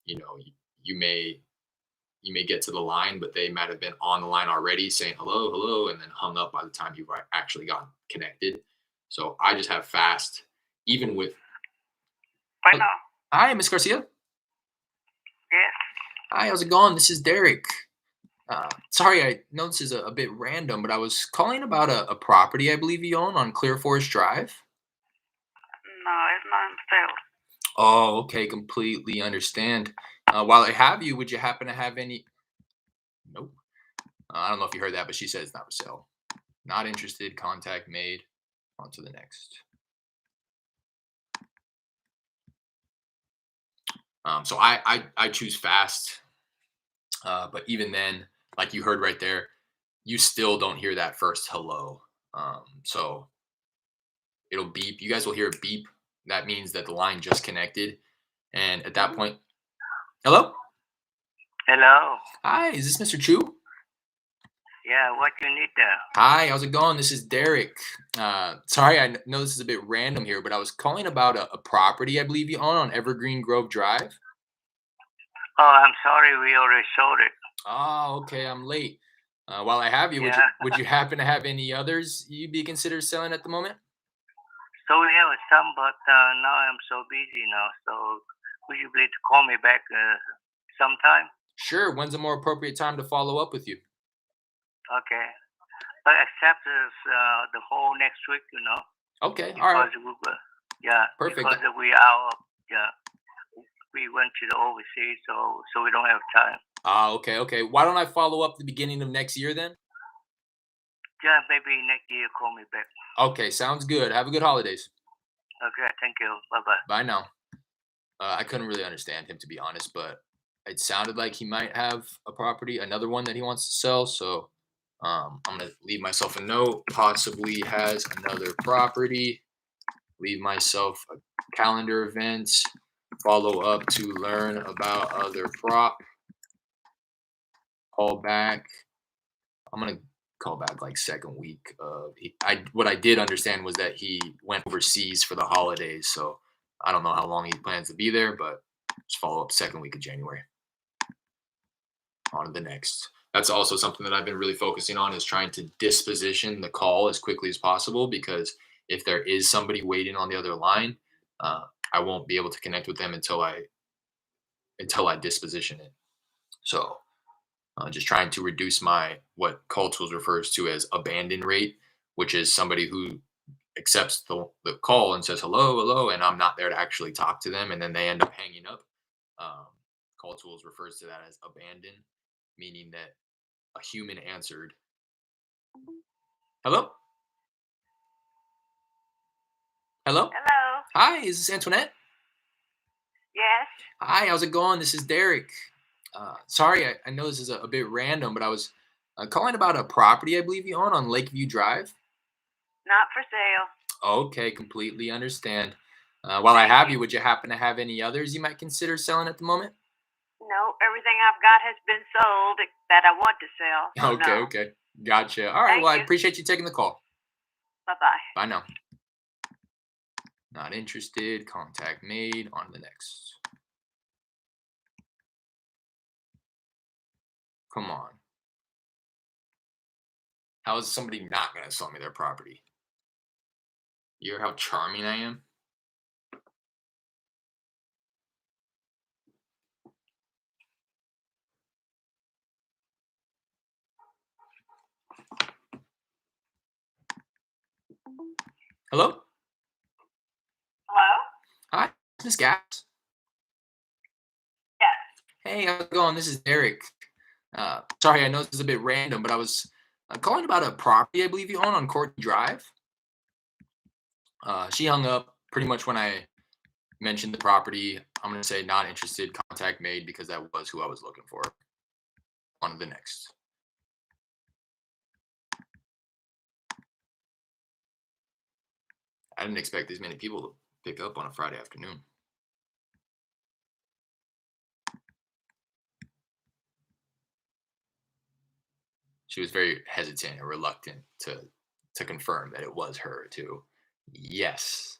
you know, you may you may get to the line, but they might have been on the line already saying hello, hello, and then hung up by the time you actually got connected. So I just have fast, even with. Bueno, Hi, Miss Garcia. yes. Hi, how's it going? This is Derek. Sorry, I know this is a bit random, but I was calling about a property I believe you own on Clear Forest Drive. No, it's not in sale. Oh, okay, completely understand. While I have you, would you happen to have any? Nope. I don't know if you heard that, but she said it's not for sale. Not interested. Contact made. On to the next. So I choose fast, but even then, like you heard right there, you still don't hear that first hello. So it'll beep. You guys will hear a beep. That means that the line just connected, and at that point, hello. Hello. Hi, is this Mr. Chu? Yeah, what you need there? Hi, how's it going? This is Derek. Sorry, I know this is a bit random here, but I was calling about a property I believe you own on Evergreen Grove Drive. Oh, I'm sorry, we already sold it. Oh, okay, I'm late. While I have you, would you Yeah. would you happen to have any others you'd be considered selling at the moment? So we have some, but now I'm so busy now. So would you please call me back sometime? Sure. When's a more appropriate time to follow up with you? Okay. But except the whole next week, Okay. All right. because yeah, Perfect. because we are, yeah, we went to the overseas, so we don't have time. Okay. Okay. Why don't I follow up the beginning of next year then? Yeah, maybe next year call me back. Okay. Sounds good. Have a good holidays. Okay, thank you. Bye bye. Bye now. I couldn't really understand him to be honest, but it sounded like he might have a property, another one that he wants to sell. So I'm gonna leave myself a note. Possibly has another property. Leave myself a calendar event. Follow up to learn about other prop. Call back. I'm gonna call back like second week of. What I did understand was that he went overseas for the holidays, so I don't know how long he plans to be there, but just follow up second week of January. On to the next. That's also something that I've been really focusing on is trying to disposition the call as quickly as possible because if there is somebody waiting on the other line, uh, I won't be able to connect with them until I disposition it. So just trying to reduce my what Call Tools refers to as abandon rate, which is somebody who accepts the call and says hello, hello, and I'm not there to actually talk to them, and then they end up hanging up. Um, Call Tools refers to that as abandon, meaning that a human answered. Hello? Hello? Hello. Hi, is this Antoinette? Yes. Hi, how's it going? This is Derek. Sorry, I know this is a bit random, but I was calling about a property I believe you own on Lakeview Drive. Not for sale. Okay, completely understand. While I Thank have you. you, would you happen to have any others you might consider selling at the moment? No, everything I've got has been sold that I want to sell. So Okay, no. okay. Gotcha. All right, Thank well, I you. appreciate you taking the call. Bye bye. Bye now. Not interested. Contact made. On to the next. Come on. How is somebody not going to sell me their property? You hear how charming I am? Hello? Hello? Hi, Miss Gaps. Yes. Hey, how's it going? This is Derek. Sorry, I know this is a bit random, but I was calling about a property I believe you own on Courtney Drive. She hung up pretty much when I mentioned the property. I'm gonna say not interested. Contact made because that was who I was looking for. On to the next. I didn't expect this many people to pick up on a Friday afternoon. She was very hesitant and reluctant to confirm that it was her too. Yes,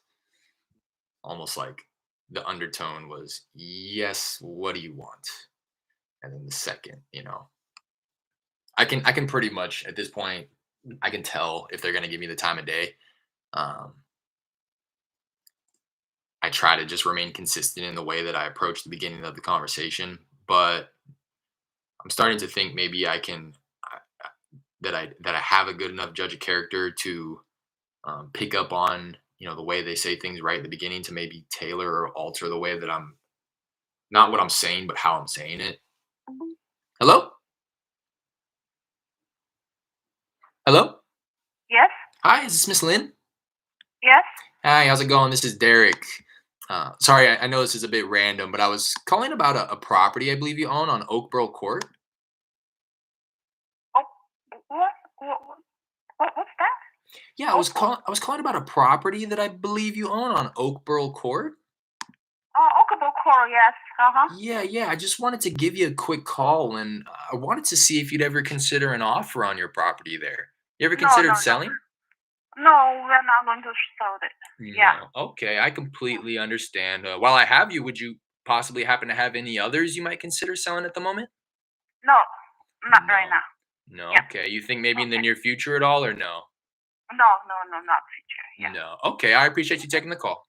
almost like the undertone was, "Yes, what do you want?" And then the second, I can pretty much at this point, I can tell if they're gonna give me the time of day. Um, I try to just remain consistent in the way that I approach the beginning of the conversation, but I'm starting to think maybe that I have a good enough judge of character to pick up on the way they say things right at the beginning to maybe tailor or alter the way that I'm not what I'm saying, but how I'm saying it. Hello, hello, Yes, hi, is this Miss Lynn? yes. Hi, how's it going? This is Derek. Sorry, I know this is a bit random, but I was calling about a property I believe you own on Oakboro Court. Oh, what, what's that? Yeah, Oh, oh, I was calling about a property that I believe you own on Oakboro Court. Okabo Coral, yes. Uh-huh. Yeah, yeah. I just wanted to give you a quick call, and I wanted to see if you'd ever consider an offer on your property there. You ever No, no, considered no. selling? No, we're not going to sell it. Yeah. No. Okay, I completely understand. While I have you, would you possibly happen to have any others you might consider selling at the moment? No, not right No. now. No. Yeah. Okay. You think maybe in the Okay. near future at all, or no? No, no, no, not future. Yeah. No. Okay. I appreciate you taking the call.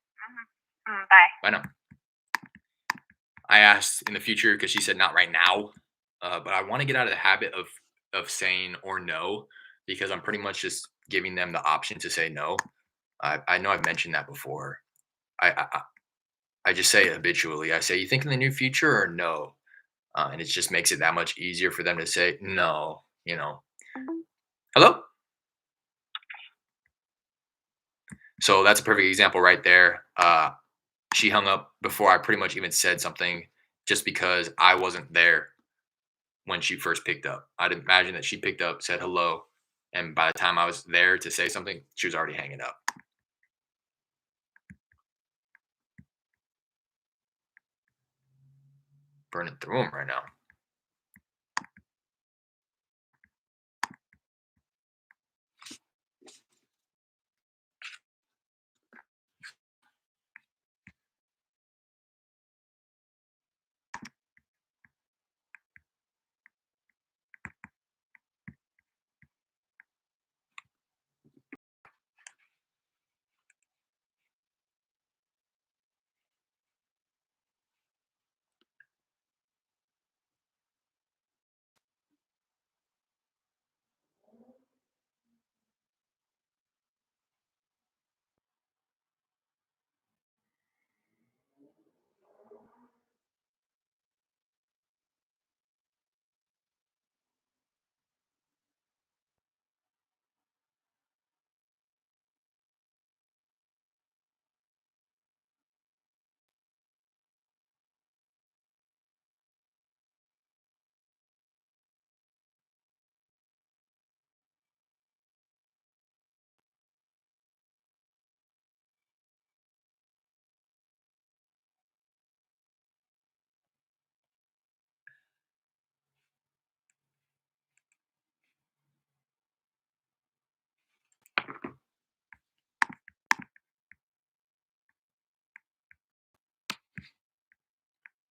Bye. Bye now. I asked in the future because she said not right now, but I want to get out of the habit of saying or no because I'm pretty much just giving them the option to say no. I know I've mentioned that before. I just say it habitually. I say, "You think in the near future or no?" And it just makes it that much easier for them to say no. Hello. So that's a perfect example right there. She hung up before I pretty much even said something, just because I wasn't there when she first picked up. I'd imagine that she picked up, said hello, and by the time I was there to say something, she was already hanging up. Burning through them right now.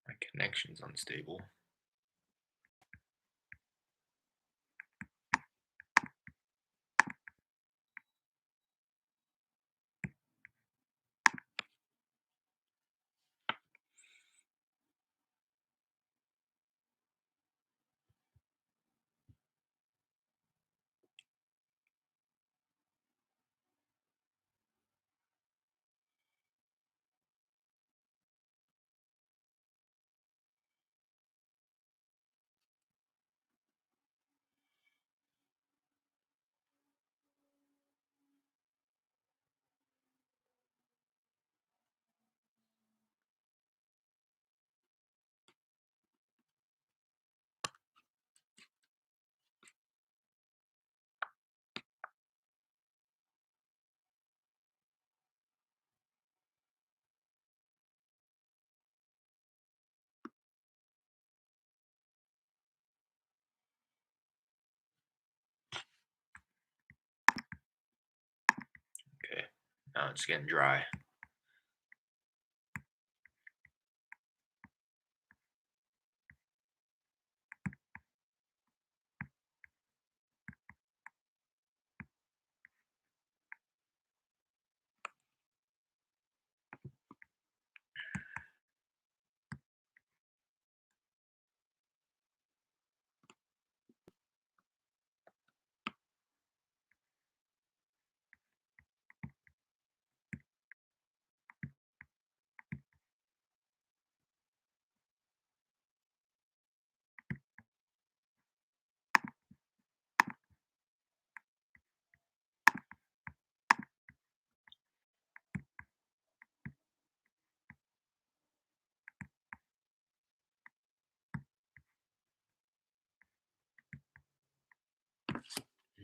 My connection's unstable. Now it's getting dry.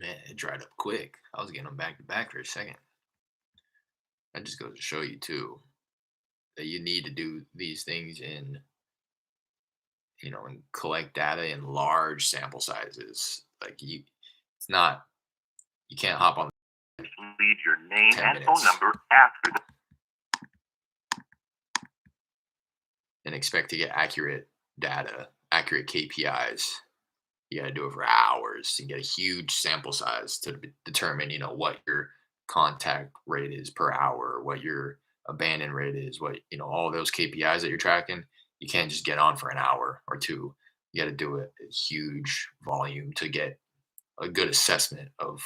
Man, it dried up quick. I was getting them back to back for a second. That just goes to show you too that you need to do these things in, and collect data in large sample sizes. Like it's not, you can't hop on Leave your name 10 and phone minutes number after the and expect to get accurate data, accurate KPIs. You got to do it for hours and get a huge sample size to determine, what your contact rate is per hour, what your abandon rate is, what, all those KPIs that you're tracking. You can't just get on for an hour or two. You got to do it at huge volume to get a good assessment of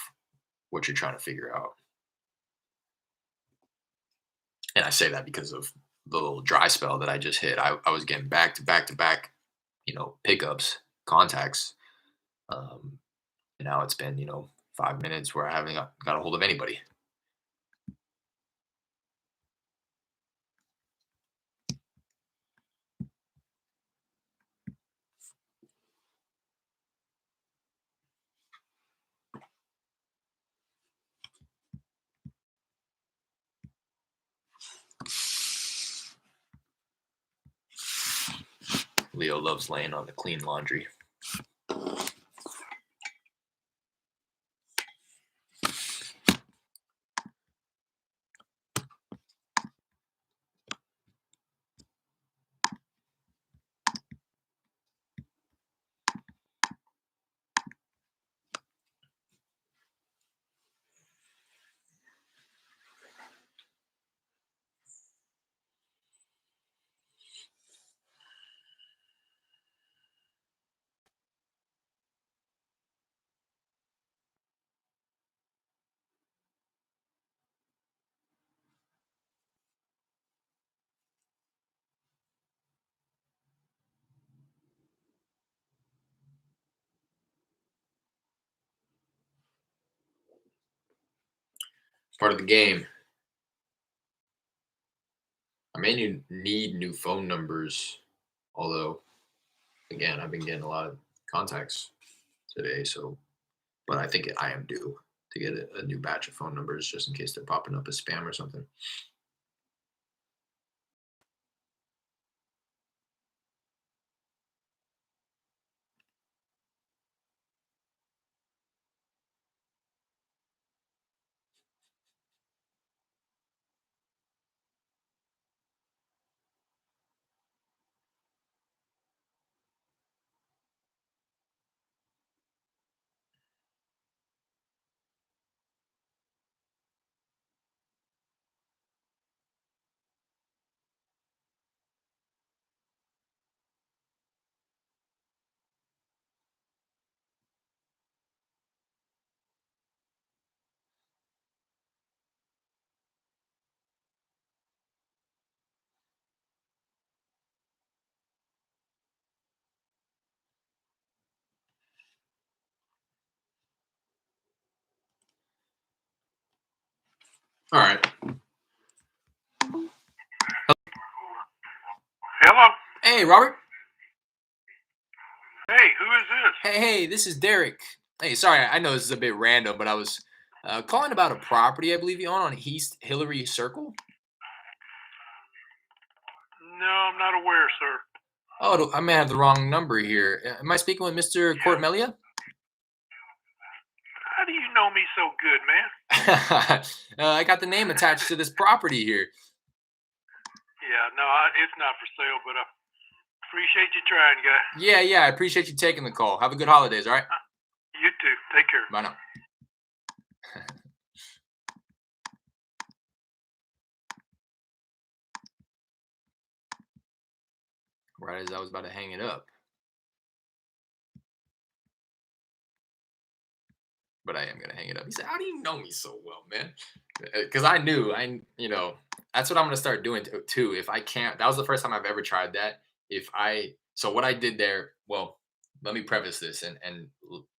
what you're trying to figure out. And I say that because of the little dry spell that I just hit. I was getting back to back to back, pickups, contacts. And now it's been, 5 minutes where I haven't got a hold of anybody. Leo loves laying on the clean laundry. It's part of the game. I may need new phone numbers, although, again, I've been getting a lot of contacts today. But I think I am due to get a new batch of phone numbers just in case they're popping up as spam or something. All right. Hello. Hey, Robert. Hey, who is this? Hey, this is Derek. Hey, sorry, I know this is a bit random, but I was calling about a property I believe you own on East Hillary Circle. No, I'm not aware, sir. Oh, I may have the wrong number here. Am I speaking with Mr. Cortmelia? How do you know me so good, man? I got the name attached to this property here. Yeah, no, it's not for sale, but I appreciate you trying, guy. Yeah, yeah. I appreciate you taking the call. Have a good holidays. All right. You too. Take care. Bye now. Right as I was about to hang it up. But I am gonna hang it up. He said, "How do you know me so well, man?" Because I knew, that's what I'm gonna start doing too. If I can't, that was the first time I've ever tried that. So what I did there, well, let me preface this and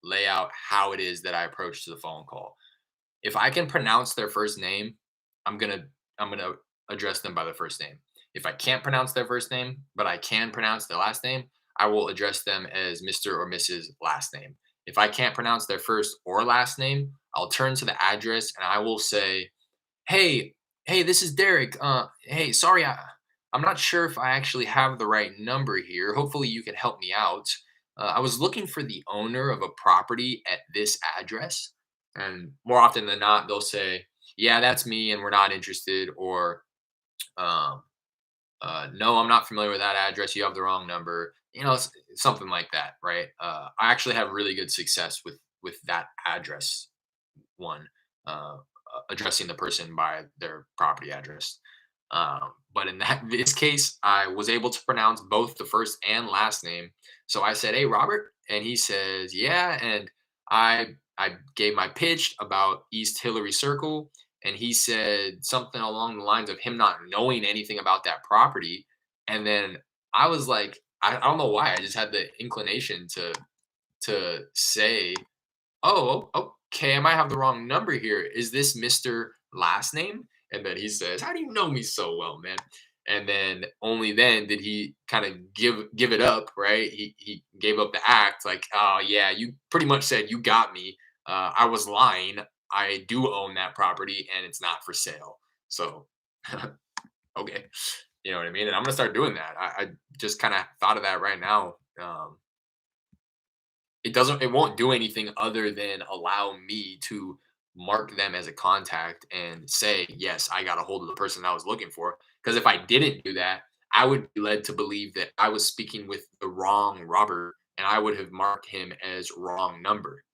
lay out how it is that I approach to the phone call. If I can pronounce their first name, I'm gonna I'm gonna address them by the first name. If I can't pronounce their first name, but I can pronounce their last name, I will address them as Mr. or Mrs. last name. If I can't pronounce their first or last name, I'll turn to the address and I will say, "Hey, hey, this is Derek. Hey, sorry, I'm not sure if I actually have the right number here. Hopefully, you can help me out. I was looking for the owner of a property at this address." And more often than not, they'll say, "Yeah, that's me, and we're not interested," or um, "No, I'm not familiar with that address. You have the wrong number." Something like that, right? I actually have really good success with that address one, addressing the person by their property address. But in this case, I was able to pronounce both the first and last name. So I said, "Hey, Robert," and he says, "Yeah," and I gave my pitch about East Hillary Circle, and he said something along the lines of him not knowing anything about that property, and then I was like, I don't know why, I just had the inclination to say, "Oh, okay, I might have the wrong number here. Is this Mr. Last name?" And then he says, "How do you know me so well, man?" And then only then did he kind of give it up, right? He gave up the act, like, "Oh yeah, you pretty much said you got me. I was lying. I do own that property, and it's not for sale." So, okay, you know what I mean. And I'm gonna start doing that. I just kind of thought of that right now. It won't do anything other than allow me to mark them as a contact and say, yes, I got a hold of the person I was looking for. Because if I didn't do that, I would be led to believe that I was speaking with the wrong Robert and I would have marked him as wrong number,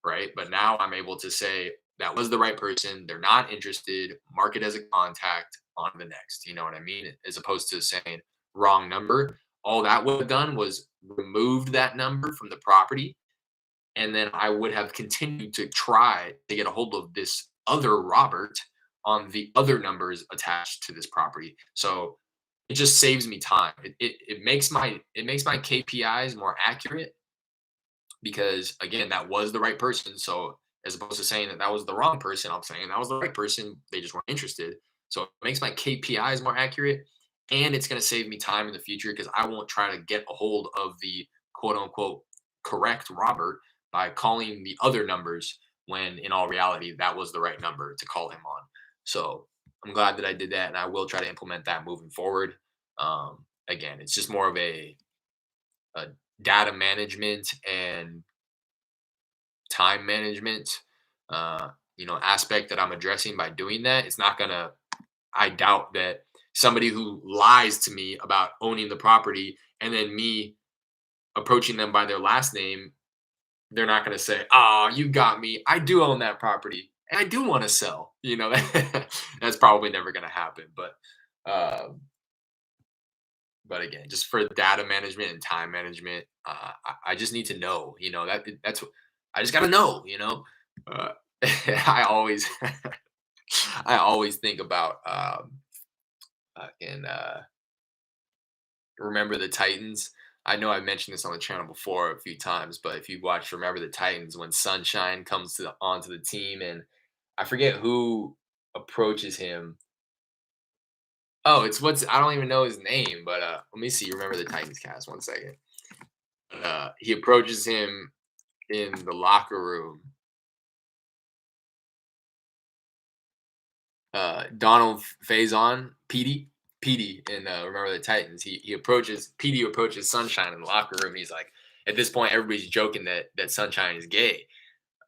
right? But now I'm able to say that was the right person. They're not interested. Mark it as a contact, on the next. You know what I mean? As opposed to saying wrong number. All that would have done was removed that number from the property, and then I would have continued to try to get a hold of this other Robert on the other numbers attached to this property. So it just saves me time. It makes my KPIs more accurate because again, that was the right person. So as opposed to saying that that was the wrong person, I'm saying that was the right person. They just weren't interested. So it makes my KPIs more accurate, and it's going to save me time in the future because I won't try to get a hold of the quote unquote correct Robert by calling the other numbers when in all reality that was the right number to call him on. So I'm glad that I did that, and I will try to implement that moving forward. Again, it's just more of a data management and time management aspect that I'm addressing by doing that. It's not gonna I doubt that somebody who lies to me about owning the property and then me approaching them by their last name, they're not gonna say, "Oh, you got me. I do own that property and I do want to sell." That's probably never gonna happen. Um, but again, just for data management and time management, I just need to know. That's what I just gotta know. Uh, I always I always think about in Remember the Titans. I know I mentioned this on the channel before a few times, but if you watch Remember the Titans, when Sunshine comes onto the team, and I forget who approaches him. Oh, it's what's I don't even know his name, but let me see. Remember the Titans cast 1 second. He approaches him in the locker room. Donald Faison, Petey, in Remember the Titans. Petey approaches Sunshine in the locker room. He's like, at this point, everybody's joking that Sunshine is gay,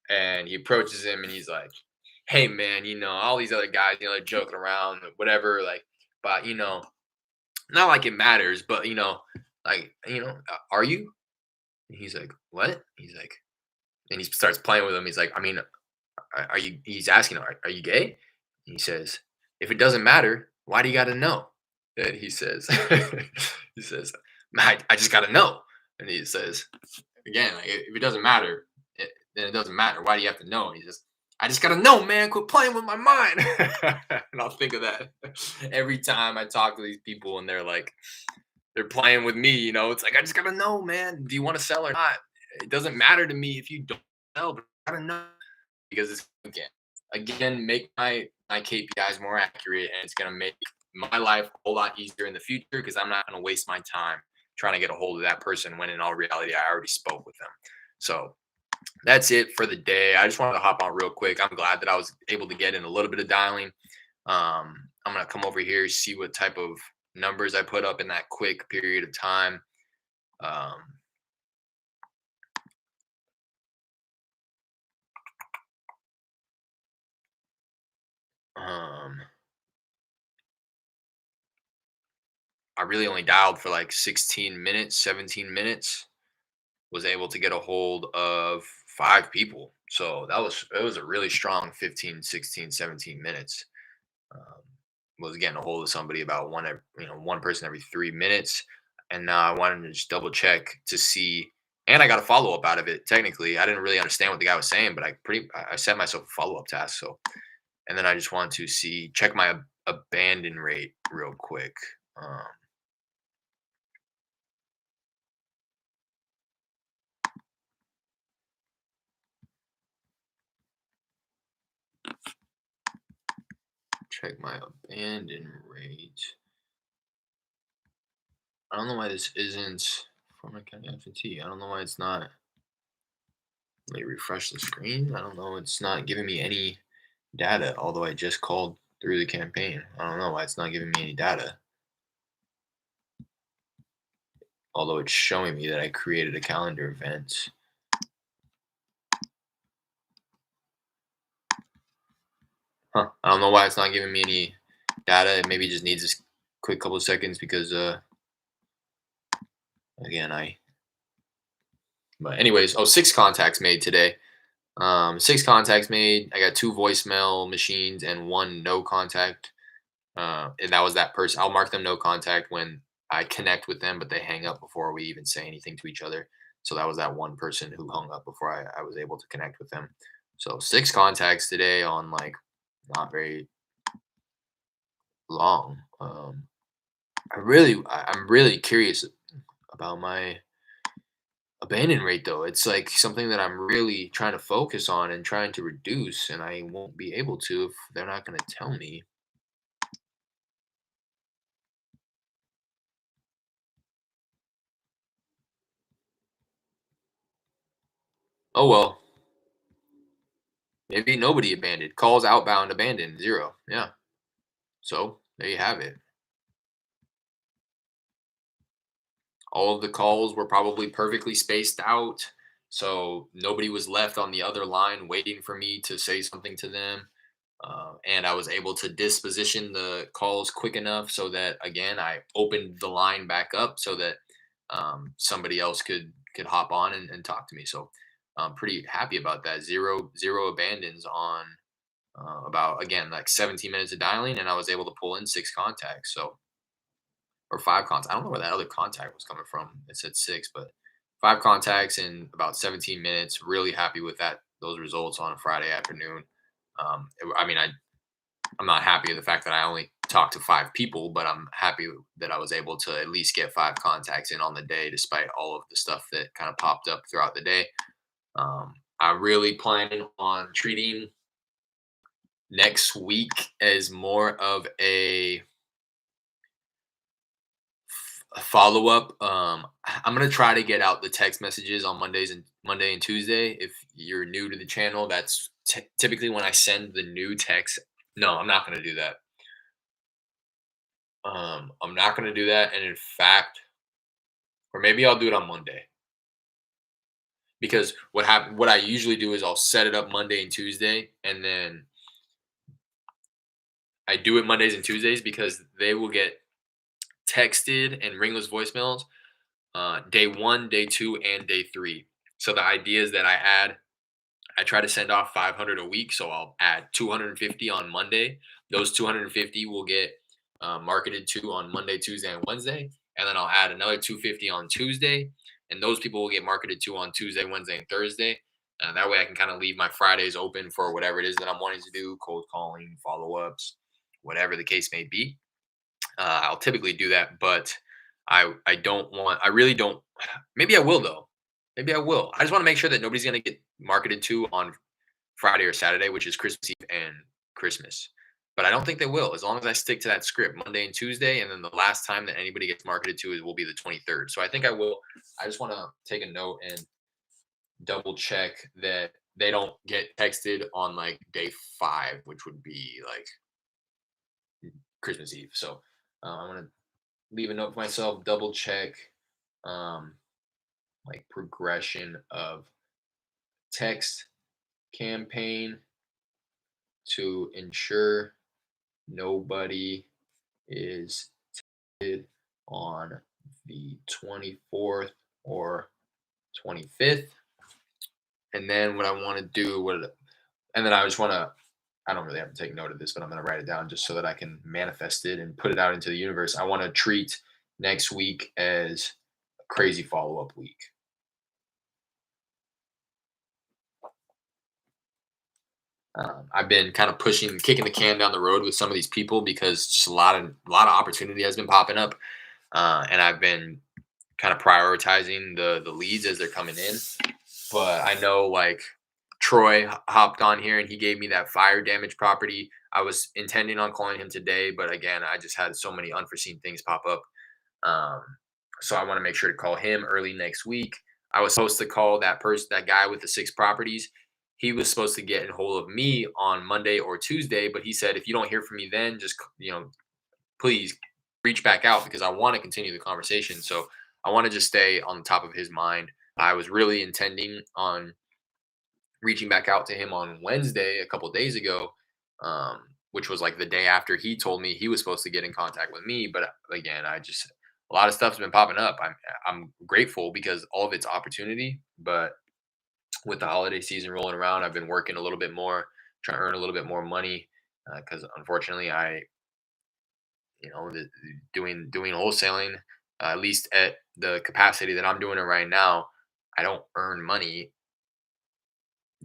and he approaches him and he's like, "Hey man, all these other guys, they're joking around, whatever, like, but not like it matters, but like, are you?" And he's like, "What?" He's like, and he starts playing with him. He's like, "I mean, are you?" He's asking, "Are you gay?" And he says, "If it doesn't matter, why do you got to know?" And he says, he says, I just got to know." And he says, again, like, if it doesn't matter, then it doesn't matter. Why do you have to know? And he says, "I just gotta know, man. Quit playing with my mind." And I'll think of that every time I talk to these people, and they're playing with me. It's like, I just gotta know, man. Do you want to sell or not? It doesn't matter to me if you don't sell, but I gotta know because it's again make my KPIs more accurate, and it's gonna make my life a whole lot easier in the future because I'm not gonna waste my time trying to get a hold of that person when in all reality I already spoke with them. So that's it for the day. I just wanted to hop on real quick. I'm glad that I was able to get in a little bit of dialing. I'm gonna come over here, see what type of numbers I put up in that quick period of time. Um, um, I really only dialed for like 16 minutes, 17 minutes. Was able to get a hold of five people. So it was a really strong 15, 16, 17 minutes. Um, was getting a hold of somebody about one person every 3 minutes. And now I wanted to just double check to see, and I got a follow up out of it. Technically, I didn't really understand what the guy was saying, but I set myself a follow up task. So, and then I just wanted to check my abandon rate real quick. Um, check my abandon rate. I don't know why this isn't former county absentee. I don't know why it's not. Let me refresh the screen. I don't know. It's not giving me any data, although I just called through the campaign. I don't know why it's not giving me any data. Although it's showing me that I created a calendar event. Huh. I don't know why it's not giving me any data. It maybe just needs a quick couple of seconds because, again, but anyways, 6 contacts made today. 6 contacts made. I got 2 voicemail machines and 1 no contact. And that was that person. I'll mark them no contact when I connect with them, but they hang up before we even say anything to each other. So that was that one person who hung up before I was able to connect with them. So 6 contacts today on like not very long. I'm really curious about my abandon rate though. It's like something that I'm really trying to focus on and trying to reduce, and I won't be able to if they're not going to tell me. Oh well, maybe nobody abandoned. Calls outbound abandoned 0. Yeah. So there you have it. All of the calls were probably perfectly spaced out. So nobody was left on the other line waiting for me to say something to them. And I was able to disposition the calls quick enough so that again I opened the line back up so that somebody else could hop on and talk to me. So I'm pretty happy about that. Zero abandons on about again like 17 minutes of dialing, and I was able to pull in 6 contacts. So or 5 contacts. I don't know where that other contact was coming from. It said 6, but 5 contacts in about 17 minutes. Really happy with those results on a Friday afternoon. I mean, I'm not happy with the fact that I only talked to 5 people, but I'm happy that I was able to at least get 5 contacts in on the day, despite all of the stuff that kind of popped up throughout the day. I'm really planning on treating next week as more of a follow up. I'm gonna try to get out the text messages on Monday and Tuesday. If you're new to the channel, that's typically when I send the new text. No, I'm not gonna do that. I'm not gonna do that, and in fact, or maybe I'll do it on Monday. because what I usually do is I'll set it up Monday and Tuesday, and then I do it Mondays and Tuesdays because they will get texted and ringless voicemails day one, day two, and day three. So the idea is that I try to send off 500 a week, so I'll add 250 on Monday. Those 250 will get marketed to on Monday, Tuesday, and Wednesday, and then I'll add another 250 on Tuesday, and those people will get marketed to on Tuesday, Wednesday, and Thursday. That way, I can kind of leave my Fridays open for whatever it is that I'm wanting to do, cold calling, follow ups, whatever the case may be. I'll typically do that, but I don't want. I really don't. Maybe I will though. Maybe I will. I just want to make sure that nobody's gonna get marketed to on Friday or Saturday, which is Christmas Eve and Christmas. But I don't think they will, as long as I stick to that script Monday and Tuesday, and then the last time that anybody gets marketed to is will be the 23rd. So I think I will. I just want to take a note and double check that they don't get texted on like day 5, which would be like Christmas Eve. So I'm gonna leave a note for myself, double check um, like progression of text campaign to ensure nobody is tested on the 24th or 25th. And then what I want to do, and then I just want to, I don't really have to take note of this, but I'm going to write it down just so that I can manifest it and put it out into the universe. I want to treat next week as a crazy follow up week. I've been kind of kicking the can down the road with some of these people because just a lot of opportunity has been popping up, and I've been kind of prioritizing the leads as they're coming in. But I know like Troy hopped on here and he gave me that fire damage property. I was intending on calling him today, but again, I just had so many unforeseen things pop up. Um, so I want to make sure to call him early next week. I was supposed to call that guy with the 6 properties. He was supposed to get in hold of me on Monday or Tuesday, but he said if you don't hear from me then, just please reach back out because I want to continue the conversation. So I want to just stay on the top of his mind. I was really intending on reaching back out to him on Wednesday a couple of days ago, which was like the day after he told me he was supposed to get in contact with me. But again, a lot of stuff's been popping up. I'm grateful because all of it's opportunity, but with the holiday season rolling around, I've been working a little bit more, trying to earn a little bit more money because unfortunately, doing wholesaling, at least at the capacity that I'm doing it right now, I don't earn money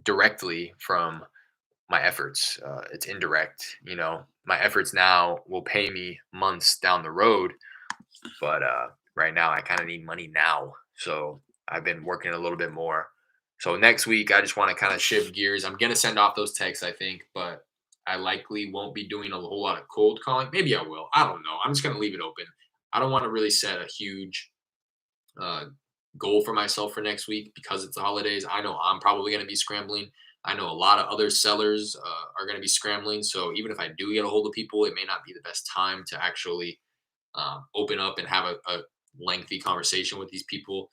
directly from my efforts. It's indirect. My efforts now will pay me months down the road, but right now I kind of need money now. So I've been working a little bit more. So next week I just want to kind of shift gears. I'm gonna send off those texts, I think, but I likely won't be doing a whole lot of cold calling. Maybe I will. I don't know. I'm just gonna leave it open. I don't want to really set a huge uh, goal for myself for next week because it's the holidays. I know I'm probably going to be scrambling. I know a lot of other sellers are going to be scrambling. So even if I do get a hold of people, it may not be the best time to actually open up and have a lengthy conversation with these people.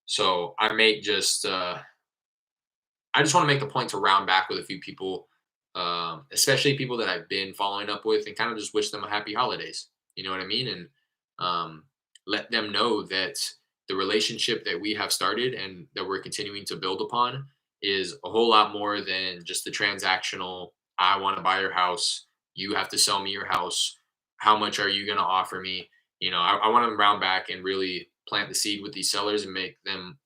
So I may just, I just want to make the point to round back with a few people, especially people that I've been following up with and kind of just wish them a happy holidays. You know what I mean? And um, let them know that the relationship that we have started and that we're continuing to build upon is a whole lot more than just the transactional. I want to buy your house. You have to sell me your house. How much are you going to offer me? I want to round back and really plant the seed with these sellers and make them,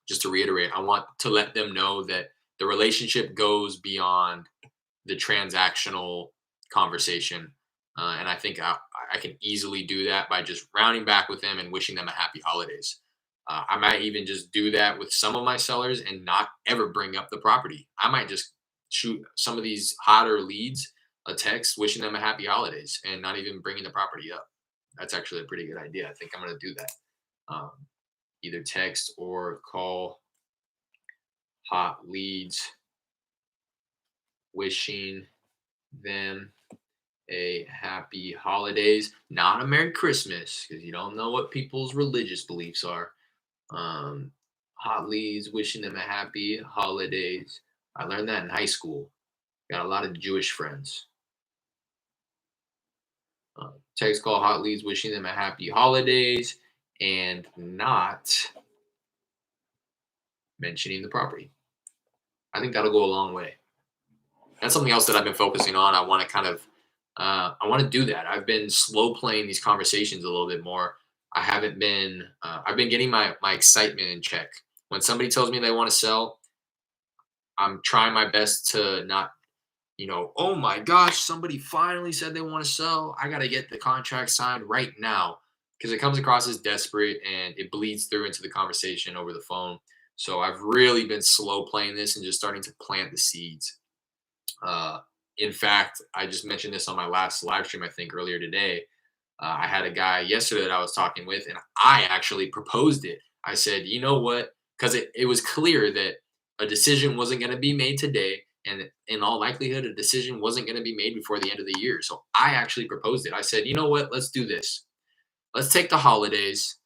just to reiterate, I want to let them know that the relationship goes beyond the transactional conversation. And I think I can easily do that by just rounding back with them and wishing them a happy holidays. I might even just do that with some of my sellers and not ever bring up the property. I might just shoot some of these hotter leads a text wishing them a happy holidays and not even bringing the property up. That's actually a pretty good idea. I think I'm going to do that. Um, Either text or call hot leads wishing them a happy holidays, not a Merry Christmas, because you don't know what people's religious beliefs are. Um, Hot leads, wishing them a happy holidays. I learned that in high school. Got a lot of Jewish friends. Text call hot leads, wishing them a happy holidays, and not mentioning the property. I think that'll go a long way. That's something else that I've been focusing on. I want to kind of, I want to do that. I've been slow playing these conversations a little bit more. I haven't been. I've been getting my excitement in check. When somebody tells me they want to sell, I'm trying my best to not, oh my gosh, somebody finally said they want to sell. I got to get the contract signed right now because it comes across as desperate and it bleeds through into the conversation over the phone. So I've really been slow playing this and just starting to plant the seeds. Uh, in fact, I just mentioned this on my last live stream, I think earlier today. I had a guy yesterday that I was talking with, and I actually proposed it. I said, you know what? Because it was clear that a decision wasn't going to be made today. And in all likelihood, a decision wasn't going to be made before the end of the year. So I actually proposed it. I said, you know what? Let's do this. Let's take the holidays.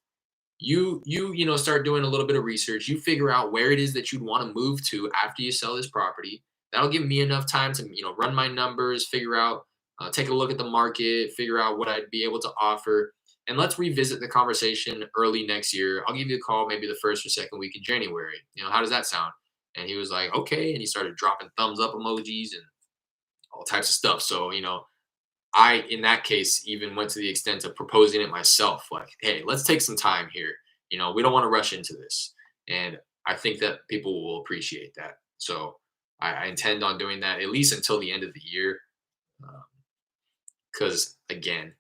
Start doing a little bit of research. You figure out where it is that you'd want to move to after you sell this property. That'll give me enough time to run my numbers, figure out, take a look at the market, figure out what I'd be able to offer, and let's revisit the conversation early next year. I'll give you a call maybe the first or second week in January. How does that sound? And he was like, okay, and he started dropping thumbs up emojis and all types of stuff. So I, in that case, even went to the extent of proposing it myself. Like, hey, let's take some time here. We don't want to rush into this. And I think that people will appreciate that. So I intend on doing that at least until the end of the year. Because again,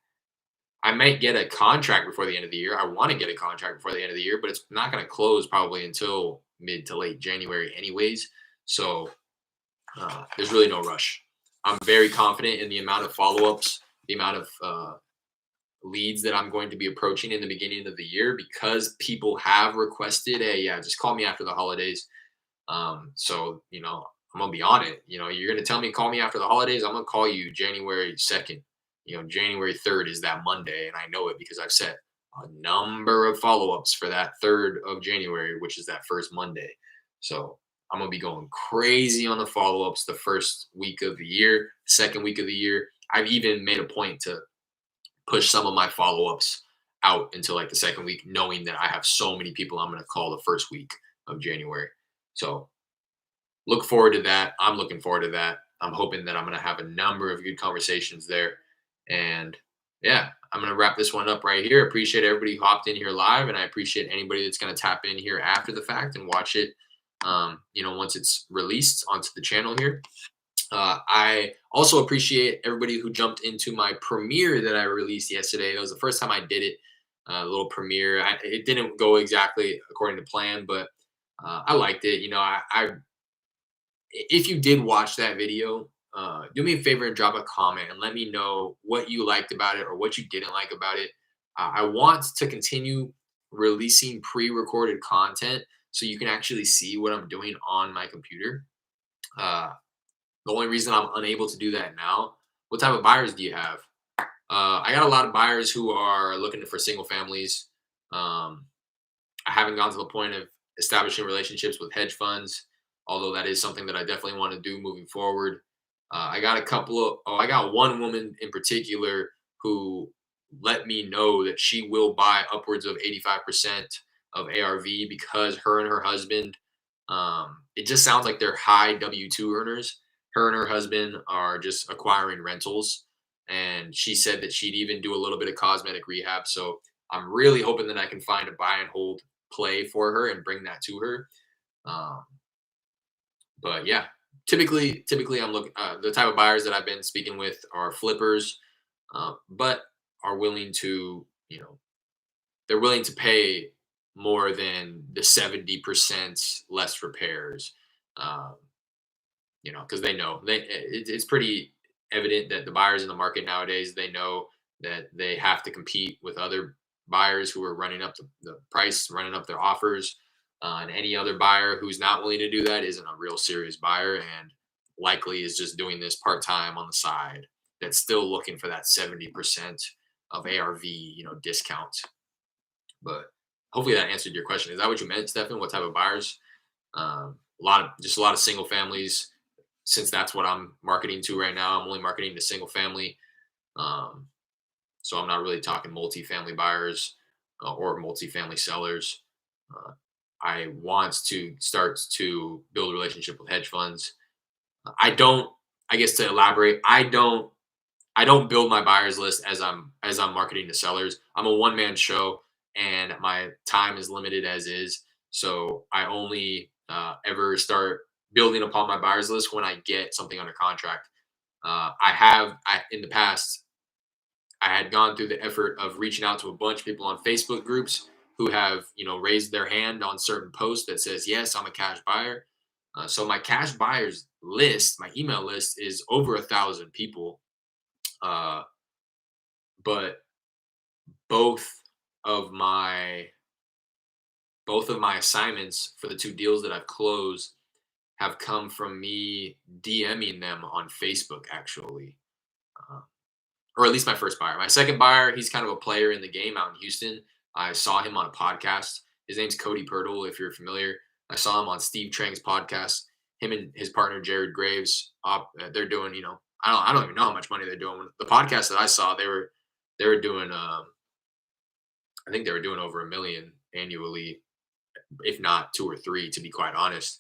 I might get a contract before the end of the year. I want to get a contract before the end of the year, but it's not going to close probably until mid to late January, anyways. So there's really no rush. I'm very confident in the amount of follow ups, the amount of leads that I'm going to be approaching in the beginning of the year because people have requested, hey, yeah, just call me after the holidays. So I'm gonna be on it. You're gonna tell me call me after the holidays. I'm gonna call you January 2nd. January 3rd is that Monday, and I know it because I've set a number of follow-ups for that 3rd of January, which is that first Monday. So I'm gonna be going crazy on the follow-ups the first week of the year, second week of the year. I've even made a point to push some of my follow-ups out until like the second week, knowing that I have so many people I'm gonna call the first week of January. So look forward to that. I'm looking forward to that. I'm hoping that I'm going to have a number of good conversations there. And yeah, I'm going to wrap this one up right here. Appreciate everybody who hopped in here live, and I appreciate anybody that's going to tap in here after the fact and watch it. Once it's released onto the channel here. I also appreciate everybody who jumped into my premiere that I released yesterday. It was the first time I did it, a little premiere. It didn't go exactly according to plan, but I liked it. If you did watch that video, do me a favor and drop a comment and let me know what you liked about it or what you didn't like about it. I want to continue releasing pre-recorded content so you can actually see what I'm doing on my computer. The only reason I'm unable to do that now, what type of buyers do you have? I got a lot of buyers who are looking for single families. I haven't gotten to the point of establishing relationships with hedge funds, although that is something that I definitely want to do moving forward. I got one woman in particular who let me know that she will buy upwards of 85% of ARV because her and her husband, it just sounds like they're high W-2 earners. Her and her husband are just acquiring rentals. And she said that she'd even do a little bit of cosmetic rehab. So I'm really hoping that I can find a buy and hold play for her and bring that to her. But yeah, typically I'm looking. The type of buyers that I've been speaking with are flippers, but are willing to, they're willing to pay more than the 70% less repairs. Um, because they know it's pretty evident that the buyers in the market nowadays, they know that they have to compete with other buyers who are running up the price, running up their offers. And any other buyer who's not willing to do that isn't a real serious buyer and likely is just doing this part time on the side that's still looking for that 70% of ARV, discount. But hopefully that answered your question. Is that what you meant, Stefan? What type of buyers? A lot of single families, since that's what I'm marketing to right now. I'm only marketing to single family. Um, so I'm not really talking multifamily buyers or multifamily sellers. Uh, I want to start to build a relationship with hedge funds. I don't. I guess to elaborate, I don't build my buyers list as I'm marketing to sellers. I'm a one man show, and my time is limited as is. So I only ever start building upon my buyers list when I get something under contract. In the past, I had gone through the effort of reaching out to a bunch of people on Facebook groups who have, raised their hand on certain posts that says, yes, I'm a cash buyer. So my cash buyers list, my email list is over 1,000 people. Uh, but both of my both of my assignments for the two deals that I've closed have come from me DMing them on Facebook, actually. Uh, or at least my first buyer. My second buyer, he's kind of a player in the game out in Houston. I saw him on a podcast. His name's Cody Purtle, if you're familiar. I saw him on Steve Trang's podcast. Him and his partner Jared Graves, they're doing, I don't even know how much money they're doing. The podcast that I saw, they were doing, I think they were doing over 1 million annually, if not two or three, to be quite honest.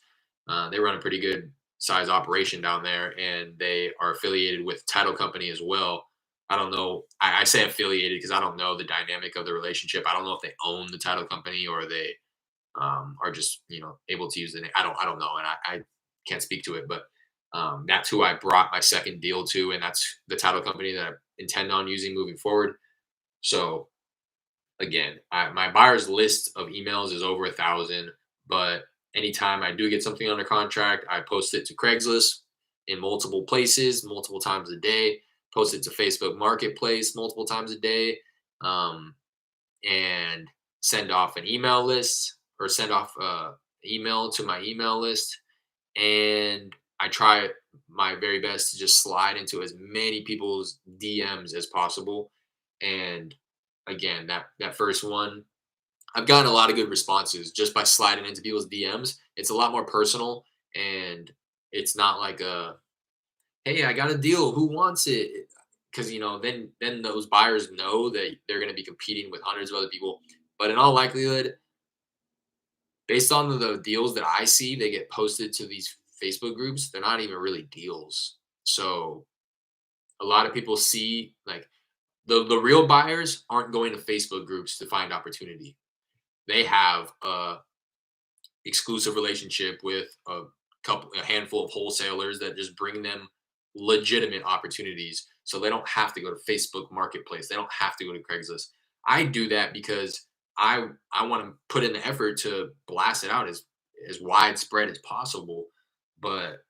They run a pretty good size operation down there, and they are affiliated with title company as well. I don't know. I say affiliated because I don't know the dynamic of the relationship. I don't know if they own the title company or they are just able to use the name. I don't know, and I can't speak to it. But that's who I brought my second deal to, and that's the title company that I intend on using moving forward. So again, my buyers list of emails is over 1,000, but anytime I do get something under contract, I post it to Craigslist in multiple places, multiple times a day, post it to Facebook Marketplace multiple times a day, um, and send off an email list or send off email to my email list. And I try my very best to just slide into as many people's DMs as possible. And again, that first one, I've gotten a lot of good responses just by sliding into people's DMs. It's a lot more personal, and it's not like a, hey, I got a deal, who wants it? Because then those buyers know that they're going to be competing with hundreds of other people. But in all likelihood, based on the deals that I see, they get posted to these Facebook groups. They're not even really deals. So a lot of people see, like, the real buyers aren't going to Facebook groups to find opportunity. They have a exclusive relationship with a handful of wholesalers that just bring them legitimate opportunities. So they don't have to go to Facebook Marketplace. They don't have to go to Craigslist. I do that because I want to put in the effort to blast it out as widespread as possible. But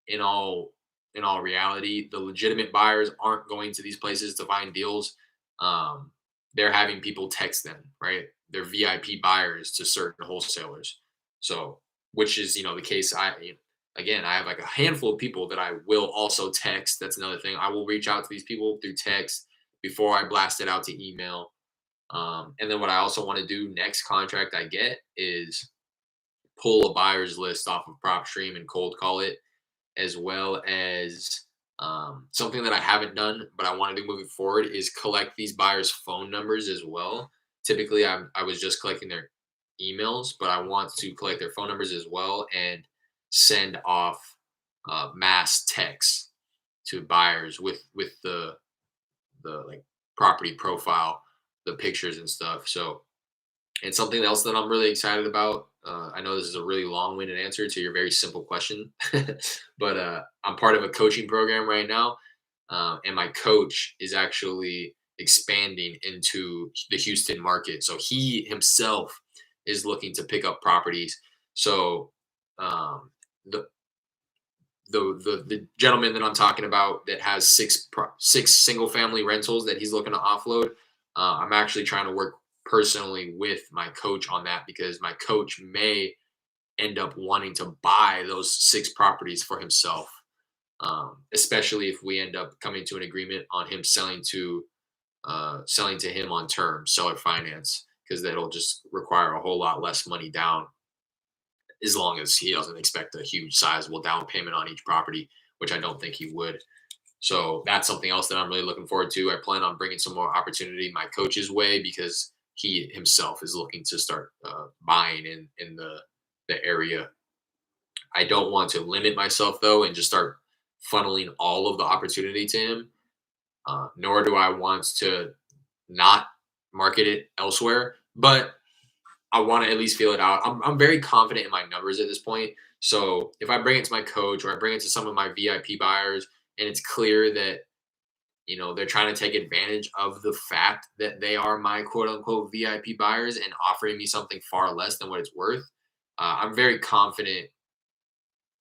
in all in all reality, the legitimate buyers aren't going to these places to find deals. Um, they're having people text them, right? They're VIP buyers to certain wholesalers. So, which is the case. Again, I have like a handful of people that I will also text. That's another thing. I will reach out to these people through text before I blast it out to email. And then what I also want to do next contract I get is pull a buyer's list off of PropStream and cold call it, as well as something that I haven't done, but I want to do moving forward is collect these buyers' phone numbers as well. Typically, I was just collecting their emails, but I want to collect their phone numbers as well and send off mass texts to buyers with the like property profile, the pictures and stuff. So and something else that I'm really excited about. I know this is a really long-winded answer to your very simple question, but I'm part of a coaching program right now, and my coach is actually expanding into the Houston market. So he himself is looking to pick up properties. So um, the the gentleman that I'm talking about that has six single family rentals that he's looking to offload. I'm actually trying to work personally with my coach on that because my coach may end up wanting to buy those six properties for himself, especially if we end up coming to an agreement on him selling to him on terms, seller finance. because that'll just require a whole lot less money down, as long as he doesn't expect a huge sizable down payment on each property, which I don't think he would. So that's something else that I'm really looking forward to. I plan on bringing some more opportunity my coach's way, because he himself is looking to start buying in the area. I don't want to limit myself though and just start funneling all of the opportunity to him. Nor do I want to not market it elsewhere, but I want to at least feel it out. I'm very confident in my numbers at this point. So if I bring it to my coach, or I bring it to some of my VIP buyers, and it's clear that, they're trying to take advantage of the fact that they are my quote unquote VIP buyers and offering me something far less than what it's worth, I'm very confident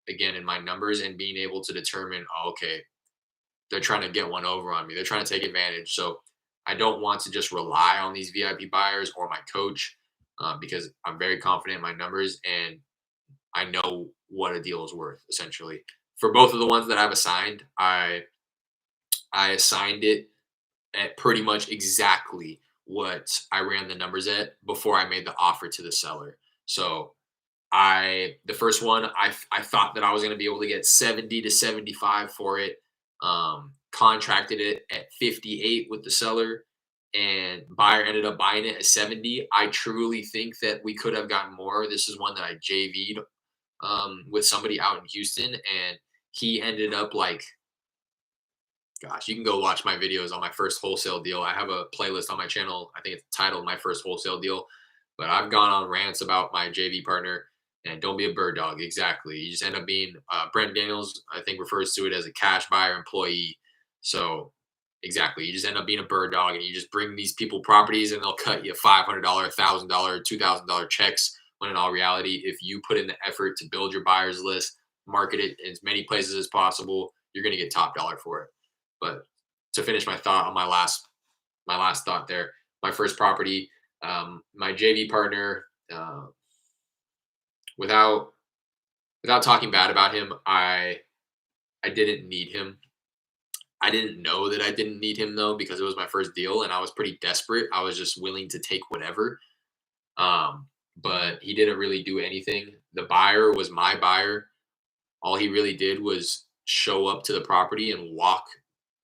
again in my numbers and being able to determine, oh, okay, they're trying to get one over on me. They're trying to take advantage. So I don't want to just rely on these VIP buyers or my coach, because I'm very confident in my numbers and I know what a deal is worth. Essentially, for both of the ones that I've assigned, I assigned it at pretty much exactly what I ran the numbers at before I made the offer to the seller. So the first one, I thought that I was going to be able to get 70 to 75 for it. Contracted it at 58 with the seller, and buyer ended up buying it at 70. I truly think that we could have gotten more. This is one that I JV'd with somebody out in Houston, and he ended up like, gosh, you can go watch my videos on my first wholesale deal. I have a playlist on my channel. I think it's titled My First Wholesale Deal. But I've gone on rants about my JV partner, and don't be a bird dog. Exactly. You just end up being, Brent Daniels, I think, refers to it as a cash buyer employee. So exactly. You just end up being a bird dog, and you just bring these people properties and they'll cut you $500, $1,000, $2,000 checks. When in all reality, if you put in the effort to build your buyers list, market it in as many places as possible, you're going to get top dollar for it. But to finish my thought on my last thought there, my first property, my JV partner, without talking bad about him, I didn't need him. I didn't know that I didn't need him though, because it was my first deal and I was pretty desperate. I was just willing to take whatever. But he didn't really do anything. The buyer was my buyer. All he really did was show up to the property and walk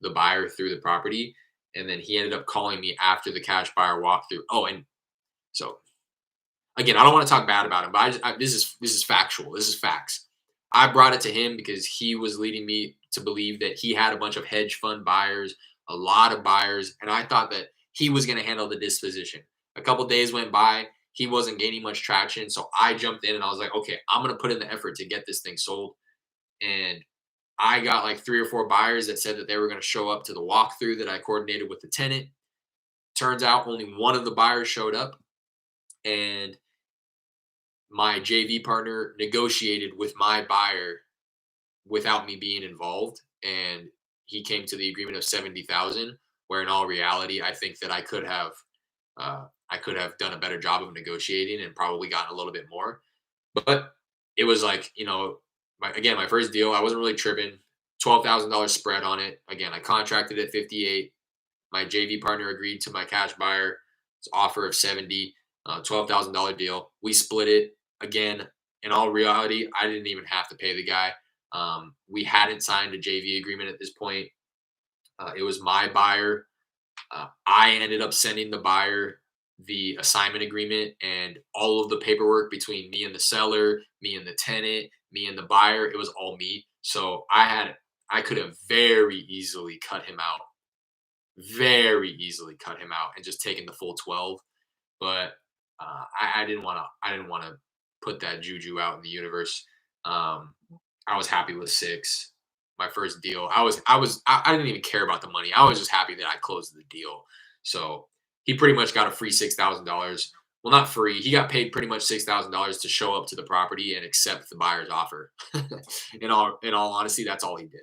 the buyer through the property. And then he ended up calling me after the cash buyer walkthrough. Oh, and so again, I don't want to talk bad about him, but this is factual. This is facts. I brought it to him because he was leading me to believe that he had a bunch of hedge fund buyers, a lot of buyers, and I thought that he was going to handle the disposition. A couple days went by, he wasn't gaining much traction, so I jumped in and I was like, okay, I'm going to put in the effort to get this thing sold. And I got like 3 or 4 buyers that said that they were going to show up to the walkthrough that I coordinated with the tenant. Turns out only one of the buyers showed up, and my JV partner negotiated with my buyer without me being involved, and he came to the agreement of 70,000. Where in all reality, I think that I could have done a better job of negotiating and probably gotten a little bit more. But it was like, my first deal, I wasn't really tripping. $12,000 spread on it. Again, I contracted at 58. My JV partner agreed to my cash buyer's offer of 70. $12,000 deal. We split it. Again, in all reality, I didn't even have to pay the guy. We hadn't signed a JV agreement at this point. It was my buyer. I ended up sending the buyer the assignment agreement and all of the paperwork between me and the seller, me and the tenant, me and the buyer. It was all me. So I could have very easily cut him out, and just taken the full 12. But I didn't want to put that juju out in the universe. I was happy with 6. My first deal. I didn't even care about the money. I was just happy that I closed the deal. So he pretty much got a free $6,000. Well, not free. He got paid pretty much $6,000 to show up to the property and accept the buyer's offer. In all honesty, that's all he did.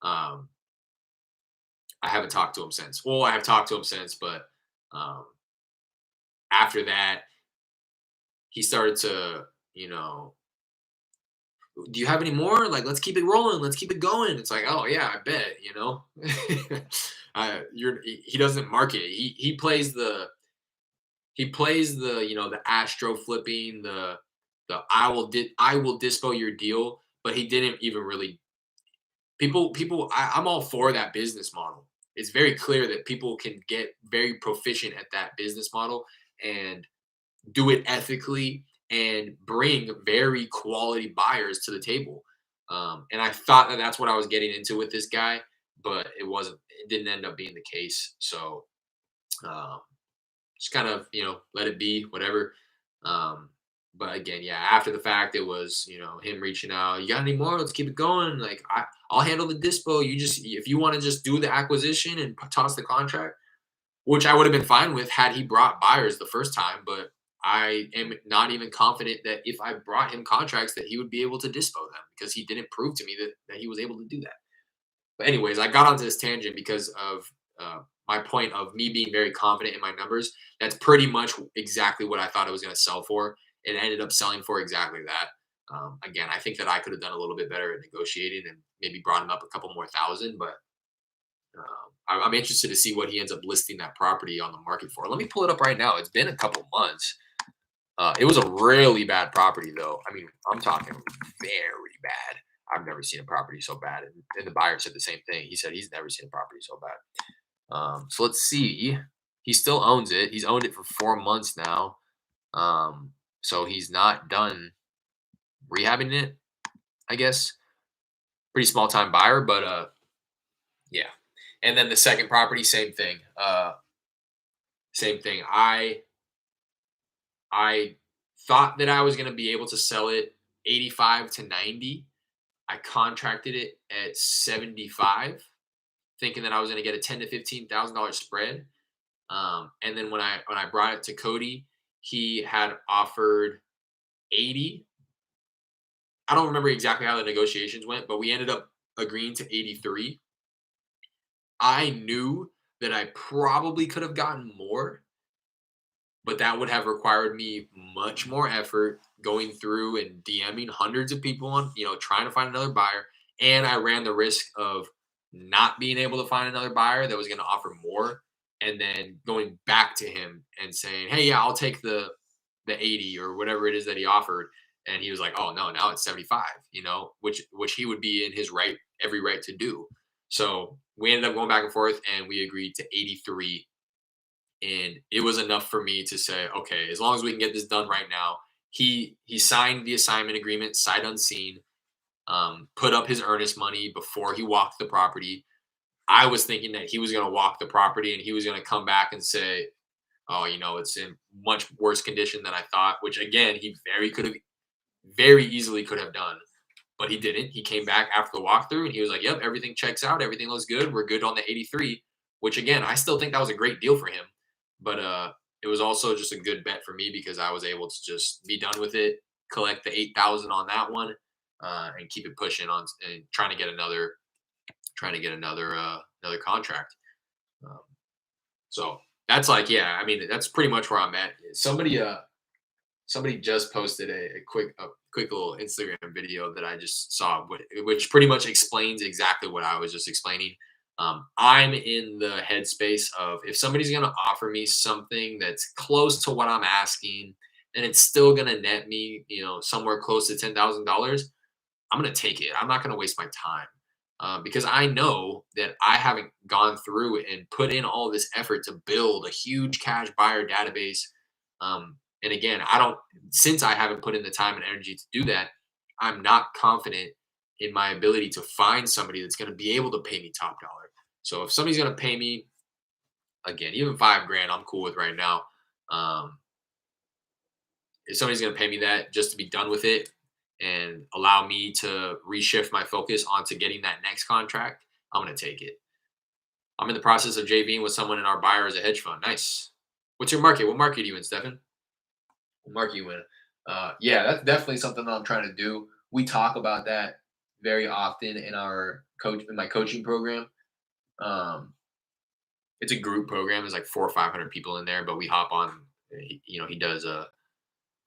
I haven't talked to him since. Well, I have talked to him since, but after that, he started to, do you have any more? Like, let's keep it rolling. Let's keep it going. It's like, oh yeah, I bet, He doesn't market it. He he plays the, the Astro flipping, the I will dispo your deal, but he didn't even really I'm all for that business model. It's very clear that people can get very proficient at that business model and do it ethically and bring very quality buyers to the table. And I thought that that's what I was getting into with this guy, but it wasn't. It didn't end up being the case. So um, just kind of let it be, whatever. Um, but again, yeah, after the fact, it was him reaching out. You got any more? Let's keep it going. Like I'll handle the dispo. You just if you want to just do the acquisition and toss the contract, which I would have been fine with had he brought buyers the first time. But I am not even confident that if I brought him contracts that he would be able to dispo them because he didn't prove to me that he was able to do that. But anyways, I got onto this tangent because of my point of me being very confident in my numbers. That's pretty much exactly what I thought it was going to sell for. It ended up selling for exactly that. Again, I think that I could have done a little bit better at negotiating and maybe brought him up a couple more thousand, but I'm interested to see what he ends up listing that property on the market for. Let me pull it up right now. It's been a couple months. It was a really bad property, though. I mean, I'm talking very bad. I've never seen a property so bad. And the buyer said the same thing. He said he's never seen a property so bad. So let's see. He still owns it. He's owned it for 4 months now. So he's not done rehabbing it, I guess. Pretty small time buyer, but yeah. And then the second property, same thing. Same thing. I thought that I was gonna be able to sell it 85 to 90. I contracted it at 75, thinking that I was gonna get a $10,000 to $15,000 spread. And then when I brought it to Cody, he had offered 80. I don't remember exactly how the negotiations went, but we ended up agreeing to 83. I knew that I probably could have gotten more, but that would have required me much more effort going through and DMing hundreds of people on, trying to find another buyer. And I ran the risk of not being able to find another buyer that was going to offer more and then going back to him and saying, "Hey, yeah, I'll take the 80 or whatever it is that he offered." And he was like, "Oh no, now it's 75," which he would be in his right, every right to do. So we ended up going back and forth and we agreed to 83, and it was enough for me to say, okay, as long as we can get this done right now. He signed the assignment agreement sight unseen, put up his earnest money before he walked the property. I was thinking that he was going to walk the property and he was going to come back and say, "Oh, it's in much worse condition than I thought," which again, he very easily could have done, but he didn't. He came back after the walkthrough and he was like, "Yep, everything checks out. Everything looks good. We're good on the 83," which again, I still think that was a great deal for him. But it was also just a good bet for me because I was able to just be done with it, collect the 8,000 on that one, and keep it pushing on and trying to get another contract. Um, so that's like, yeah, I mean, that's pretty much where I'm at. Somebody just posted a quick little Instagram video that I just saw, which pretty much explains exactly what I was just explaining. I'm in the headspace of if somebody's going to offer me something that's close to what I'm asking, and it's still going to net me, somewhere close to $10,000, I'm going to take it. I'm not going to waste my time. Because I know that I haven't gone through and put in all this effort to build a huge cash buyer database. And again, since I haven't put in the time and energy to do that, I'm not confident in my ability to find somebody that's going to be able to pay me top dollar. So if somebody's going to pay me, again, even 5 grand, I'm cool with right now. Um, if somebody's going to pay me that just to be done with it and allow me to reshift my focus onto getting that next contract, I'm going to take it. I'm in the process of JVing with someone in our buyer as a hedge fund. Nice. What's your market? What market are you in, Stefan? What market are you in? Yeah, that's definitely something that I'm trying to do. We talk about that very often in my coaching program. It's a group program. There's like 400 or 500 people in there, but we hop on. He does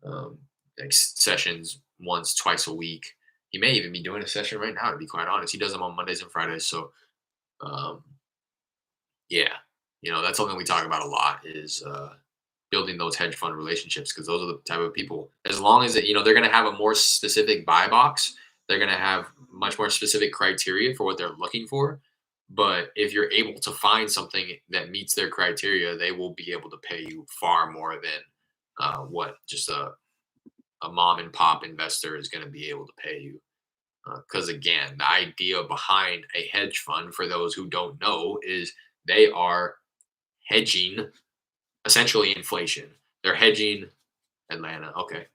like sessions once, twice a week. He may even be doing a session right now, to be quite honest. He does them on Mondays and Fridays. So, um, yeah, that's something we talk about a lot is building those hedge fund relationships, because those are the type of people. As long as they're going to have a more specific buy box, they're going to have much more specific criteria for what they're looking for. But if you're able to find something that meets their criteria, they will be able to pay you far more than what just a mom and pop investor is going to be able to pay you. Because again, the idea behind a hedge fund, for those who don't know, is they are hedging essentially inflation. They're hedging Atlanta. Okay,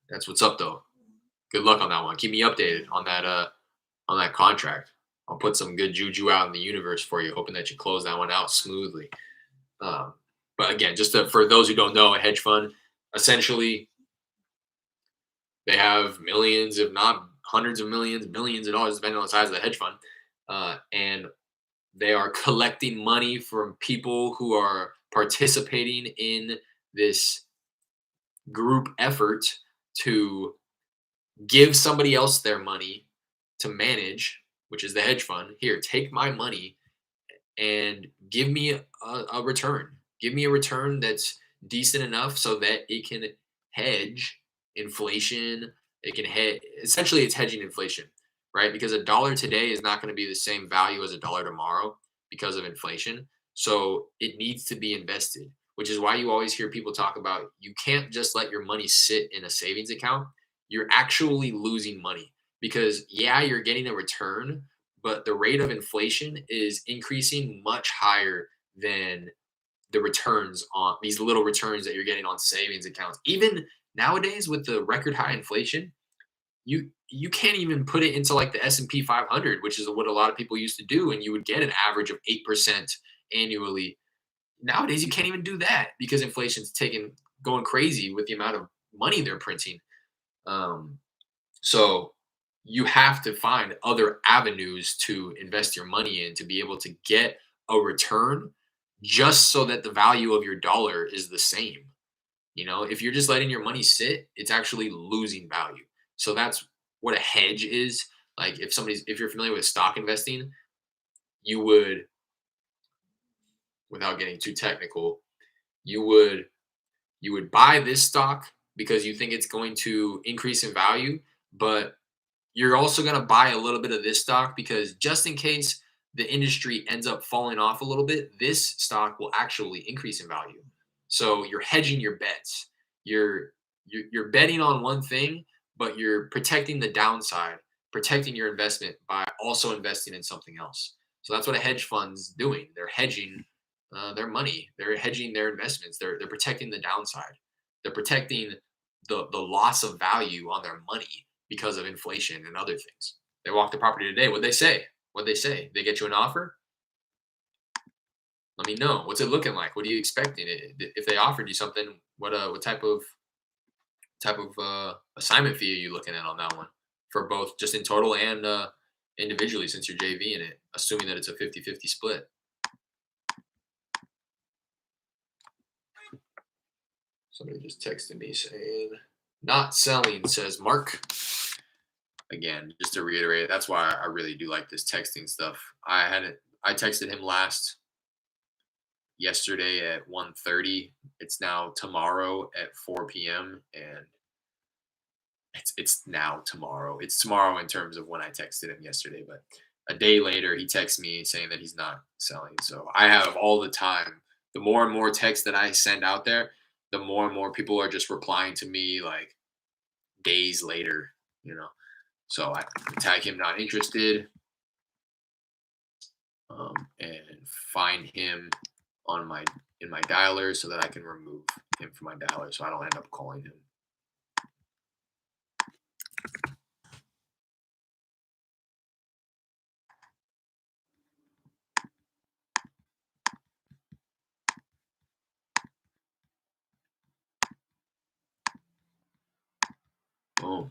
that's what's up though. Good luck on that one. Keep me updated on that contract. I'll put some good juju out in the universe for you, hoping that you close that one out smoothly. Um, but again, for those who don't know, a hedge fund essentially they have millions, if not hundreds of millions, billions of dollars, depending on the size of the hedge fund, and they are collecting money from people who are participating in this group effort to give somebody else their money to manage, which is the hedge fund. Here, take my money and give me a return. Give me a return that's decent enough so that it can hedge inflation. It can hedge. Essentially, it's hedging inflation, right? Because a dollar today is not going to be the same value as a dollar tomorrow because of inflation. So it needs to be invested, which is why you always hear people talk about you can't just let your money sit in a savings account. You're actually losing money because, yeah, you're getting a return, but the rate of inflation is increasing much higher than the returns on these little returns that you're getting on savings accounts. Even nowadays with the record high inflation, you can't even put it into like the S&P 500, which is what a lot of people used to do, and you would get an average of 8% annually. Nowadays you can't even do that because inflation's going crazy with the amount of money they're printing. So you have to find other avenues to invest your money in to be able to get a return just so that the value of your dollar is the same. If you're just letting your money sit, it's actually losing value. So that's what a hedge is. Like if you're familiar with stock investing, you would, without getting too technical, you would buy this stock because you think it's going to increase in value, but you're also going to buy a little bit of this stock because just in case the industry ends up falling off a little bit, this stock will actually increase in value. So you're hedging your bets. You're betting on one thing, but you're protecting the downside, protecting your investment by also investing in something else. So that's what a hedge fund's doing. They're hedging their money. They're hedging their investments. They're protecting the downside. They're protecting the loss of value on their money because of inflation and other things. They walk the property today. What'd they say? What'd they say? They get you an offer? Let me know. What's it looking like? What are you expecting? If they offered you something, what type of assignment fee are you looking at on that one? For both just in total and individually, since you're JV in it, assuming that it's a 50-50 split. Somebody just texted me saying, not selling, says Mark. Again, just to reiterate, that's why I really do like this texting stuff. I texted him yesterday at 1:30. It's now tomorrow at 4 p.m. and it's now tomorrow. It's tomorrow in terms of when I texted him yesterday, but a day later he texts me saying that he's not selling. So I have all the time. The more and more texts that I send out there, the more and more people are just replying to me like days later. So I tag him not interested, and find him in my dialer so that I can remove him from my dialer so I don't end up calling him. Oh,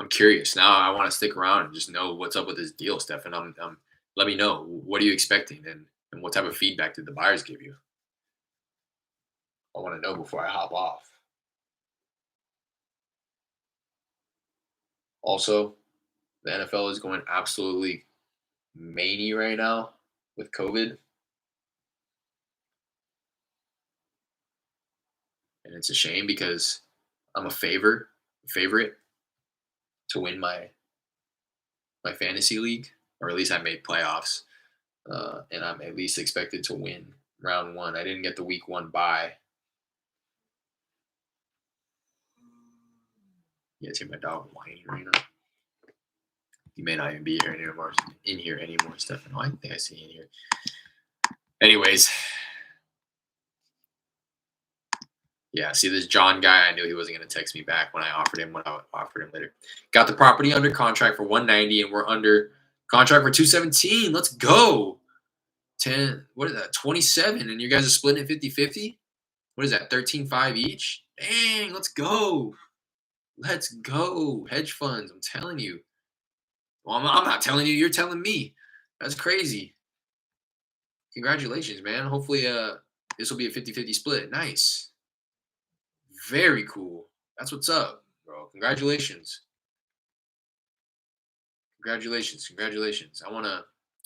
I'm curious now. I want to stick around and just know what's up with this deal, Stefan. Let me know. What are you expecting, and what type of feedback did the buyers give you? I want to know before I hop off. Also, the NFL is going absolutely many right now with COVID. and it's a shame because I'm a favorite to win my fantasy league, or at least I made playoffs, and I'm at least expected to win round one. I didn't get the week one bye. Yeah, see my dog whining right now. He may not even be here anymore. In here anymore, Stefan. Oh, I think I see you in here. Anyways, yeah. See this John guy. I knew he wasn't going to text me back when I offered him. When I offered him later, got the property under contract for 190, and we're under contract for 217. Let's go. 10. What is that? 27, and you guys are splitting it 50-50. What is that? 13.5 each. Dang. Let's go. Let's go. Hedge funds. I'm telling you. Well, I'm not telling you. You're telling me. That's crazy. Congratulations, man. Hopefully, this will be a 50-50 split. Nice. Very cool. That's what's up, bro. Congratulations. Congratulations. Congratulations. I want to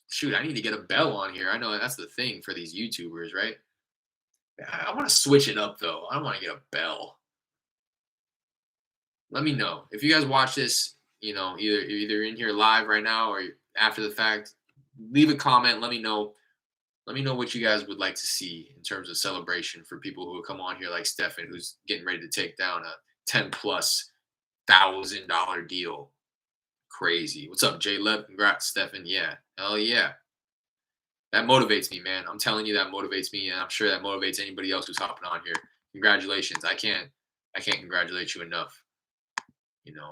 shoot. I need to get a bell on here. I know that's the thing for these YouTubers, right? I want to switch it up though. I don't want to get a bell. Let me know if you guys watch this. You know, either in here live right now or after the fact. Leave a comment. Let me know. Let me know what you guys would like to see in terms of celebration for people who come on here like Stefan, who's getting ready to take down a $10,000+ deal. Crazy. What's up, Jay Leb? Congrats, Stefan. Yeah. Hell yeah. That motivates me, man. I'm telling you, that motivates me, and I'm sure that motivates anybody else who's hopping on here. Congratulations. I can't congratulate you enough. You know,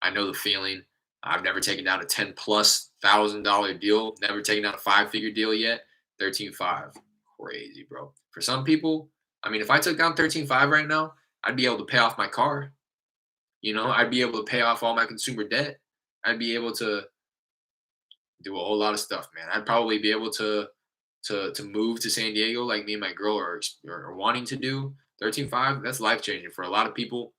I know the feeling. I've never taken down a $10,000+ deal. Never taken down a 5-figure deal yet. 13.5. Crazy, bro. For some people, I mean, if I took down 13.5 right now, I'd be able to pay off my car. You know, I'd be able to pay off all my consumer debt. I'd be able to do a whole lot of stuff, man. I'd probably be able to move to San Diego like me and my girl are wanting to do. 13.5, that's life changing for a lot of people,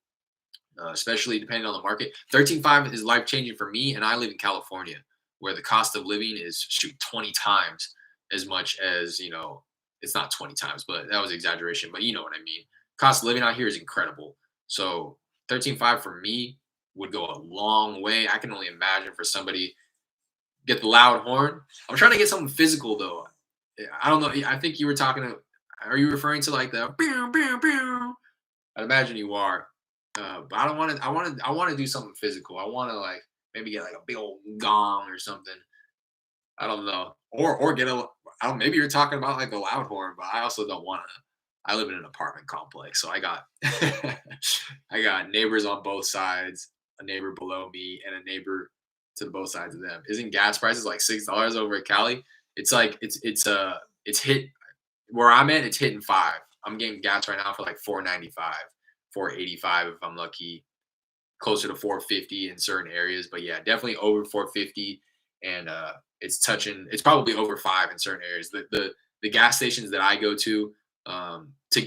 especially depending on the market. 13.5 is life changing for me, and I live in California, where the cost of living is 20 times as much as, you know, it's not 20 times, but that was exaggeration. But you know what I mean. Cost of living out here is incredible. So 13.5 for me would go a long way. I can only imagine for somebody get the loud horn. I'm trying to get something physical though. I don't know. I think you were talking to. Are you referring to like the? Pew, pew, pew? I'd imagine you are. But I don't want to. I want to do something physical. I want to like maybe get like a big old gong or something. I don't know. Or get a. I don't, maybe you're talking about like the loud horn, but I also don't want to. I live in an apartment complex, so I got I got neighbors on both sides, a neighbor below me, and a neighbor to both sides of them. Isn't gas prices like $6 over at Cali? It's like it's hit where I'm at. It's hitting 5. I'm getting gas right now for like 4.95, 4.85 if I'm lucky, closer to 4.50 in certain areas. But yeah, definitely over 4.50, and it's touching. It's probably over 5 in certain areas. The gas stations that I go to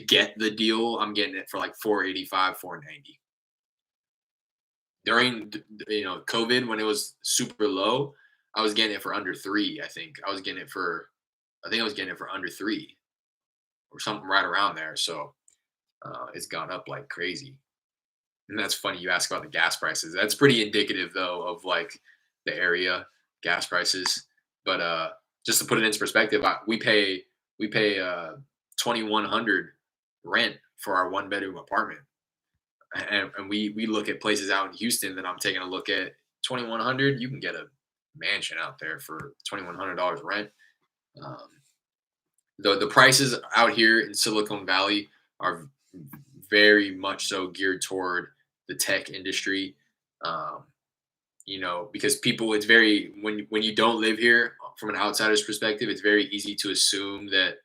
get the deal, I'm getting it for like 4.85, 4.90. During COVID when it was super low, I was getting it for under 3. I was getting it for under 3 or something right around there. So it's gone up like crazy. And that's funny you ask about the gas prices. That's pretty indicative though of like the area gas prices. But just to put it into perspective, we pay 2,100 rent for our 1-bedroom apartment. And we look at places out in Houston that I'm taking a look at. 2,100, you can get a mansion out there for $2,100 rent. Um, the prices out here in Silicon Valley are very much so geared toward the tech industry. Um, because people, it's very when you don't live here from an outsider's perspective, it's very easy to assume that,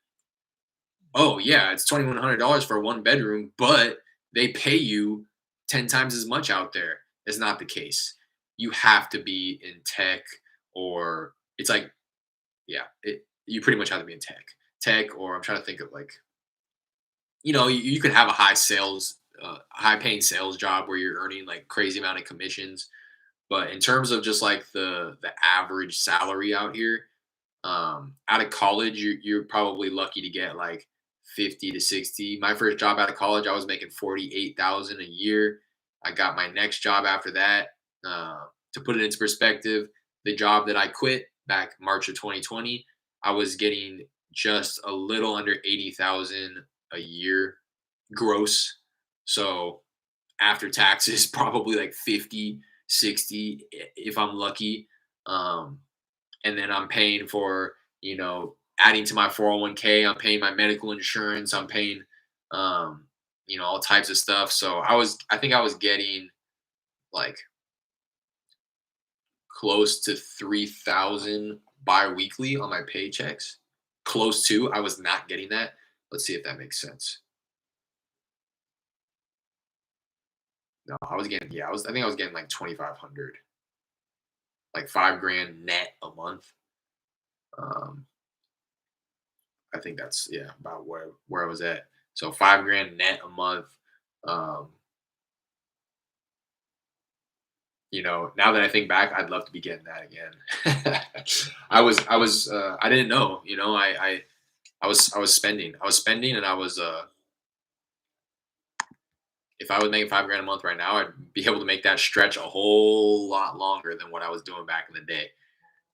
oh yeah, it's $2,100 for a 1-bedroom, but they pay you 10 times as much out there. Is not the case. You have to be in tech, or it's like, yeah, you pretty much have to be in tech, or I'm trying to think of like, you could have a high paying sales job where you're earning like crazy amount of commissions. But in terms of just like the average salary out here, out of college, you're probably lucky to get like 50 to 60. My first job out of college, I was making 48,000 a year. I got my next job after that. To put it into perspective, the job that I quit back March of 2020, I was getting just a little under 80,000 a year gross. So after taxes, probably like 50, 60 if I'm lucky. Um, and then I'm paying for, adding to my 401k. I'm paying my medical insurance. I'm paying, um, all types of stuff. So I think I was getting like close to 3,000 bi-weekly on my paychecks. Close to. I was not getting that. Let's see if that makes sense. No, I was getting, yeah, I think I was getting like 2,500, like 5 grand net a month. Um, I think that's, yeah, about where I was at. So 5 grand net a month. Um, now that I think back, I'd love to be getting that again. I didn't know, I was spending, and if I was making 5 grand a month right now, I'd be able to make that stretch a whole lot longer than what I was doing back in the day.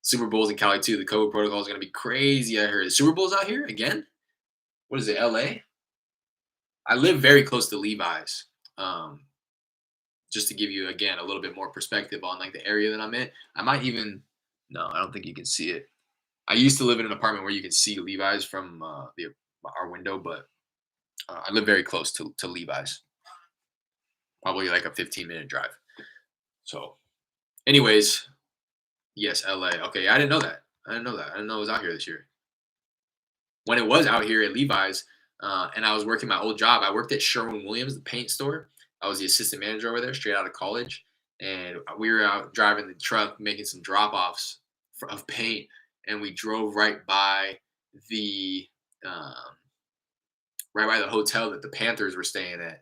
Super Bowl's in Cali too. The COVID protocol is going to be crazy. I heard the Super Bowl's out here again. What is it, LA? I live very close to Levi's. Um, just to give you again a little bit more perspective on like the area that I'm in. I might even no, I don't think you can see it. I used to live in an apartment where you could see Levi's from our window, but I live very close to Levi's, probably like a 15-minute drive. So, anyways, yes, LA. Okay, I didn't know that. I didn't know that. I didn't know it was out here this year. When it was out here at Levi's, and I was working my old job, I worked at Sherwin-Williams, the paint store. I was the assistant manager over there, straight out of college, and we were out driving the truck, making some drop-offs of paint, and we drove the um, right by the hotel that the Panthers were staying at.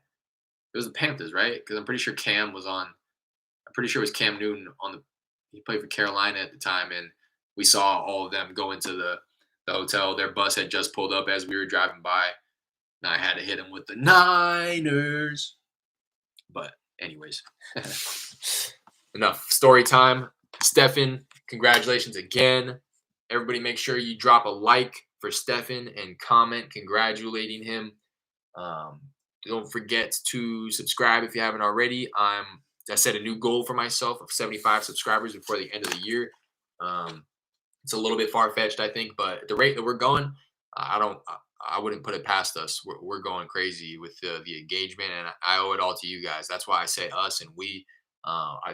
It was the Panthers, right? Because I'm pretty sure Cam was on. I'm pretty sure it was Cam Newton on the. He played for Carolina at the time, and we saw all of them go into the hotel. Their bus had just pulled up as we were driving by, and I had to hit him with the Niners. But anyways, enough story time. Stefan, congratulations again. Everybody make sure you drop a like for Stefan and comment congratulating him. Don't forget to subscribe if you haven't already. I set a new goal for myself of 75 subscribers before the end of the year. It's a little bit far-fetched, I think, but at the rate that we're going, I wouldn't put it past us. We're going crazy with the engagement, and I owe it all to you guys. That's why I say us and we.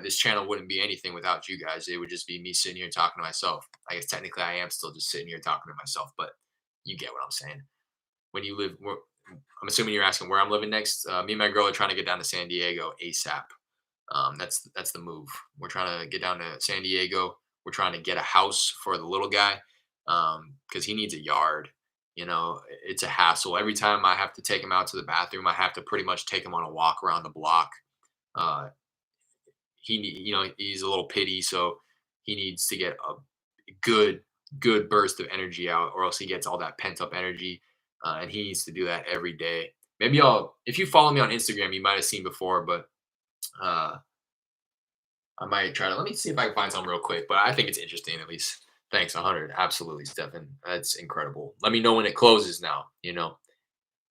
This channel wouldn't be anything without you guys. It would just be me sitting here talking to myself. I guess technically I am still just sitting here talking to myself, but you get what I'm saying. When you live, I'm assuming you're asking where I'm living next. Me and my girl are trying to get down to San Diego ASAP. That's the move. We're trying to get down to San Diego. We're trying to get a house for the little guy because he needs a yard. It's a hassle. Every time I have to take him out to the bathroom, I have to pretty much take him on a walk around the block. Uh, he's a little pitty, so he needs to get a good burst of energy out, or else he gets all that pent up energy, and he needs to do that every day. Maybe if you follow me on Instagram, you might have seen before, but uh, I might try to let me see if I can find something real quick. But I think it's interesting at least. Thanks, 100. Absolutely, Stefan. That's incredible. Let me know when it closes now.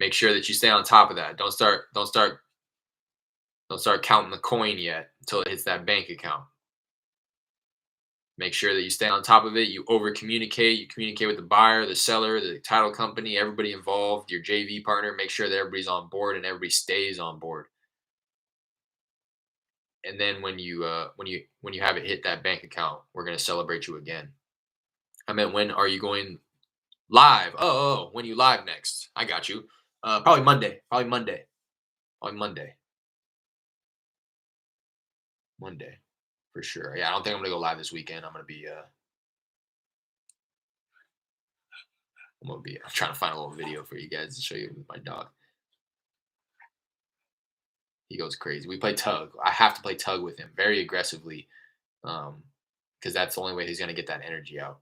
Make sure that you stay on top of that. Don't start counting the coin yet until it hits that bank account. Make sure that you stay on top of it. You over communicate. You communicate with the buyer, the seller, the title company, everybody involved, your JV partner. Make sure that everybody's on board and everybody stays on board. And then when you have it hit that bank account, we're gonna celebrate you again. I meant, when are you going live? Oh, when you live next? I got you. Probably Monday. Monday for sure. Yeah, I don't think I'm gonna go live this weekend. I'm trying to find a little video for you guys to show you my dog. He goes crazy. We play tug. I have to play tug with him very aggressively, because that's the only way he's gonna get that energy out.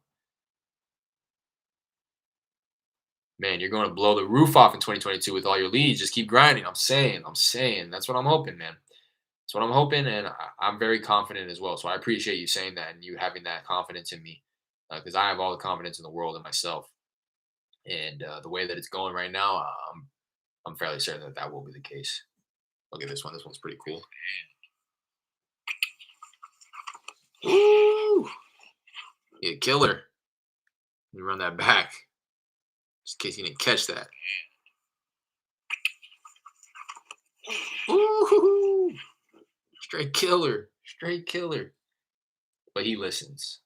man, you're going to blow the roof off in 2022 with all your leads. Just keep grinding. I'm saying. That's what I'm hoping, man. That's what I'm hoping, and I'm very confident as well. So I appreciate you saying that and you having that confidence in me, because I have all the confidence in the world in myself. And the way that it's going right now, I'm fairly certain that that will be the case. Look at this one. This one's pretty cool. Ooh, yeah, killer. Let me run that back, just in case you didn't catch that. Ooh, straight killer, straight killer. But he listens.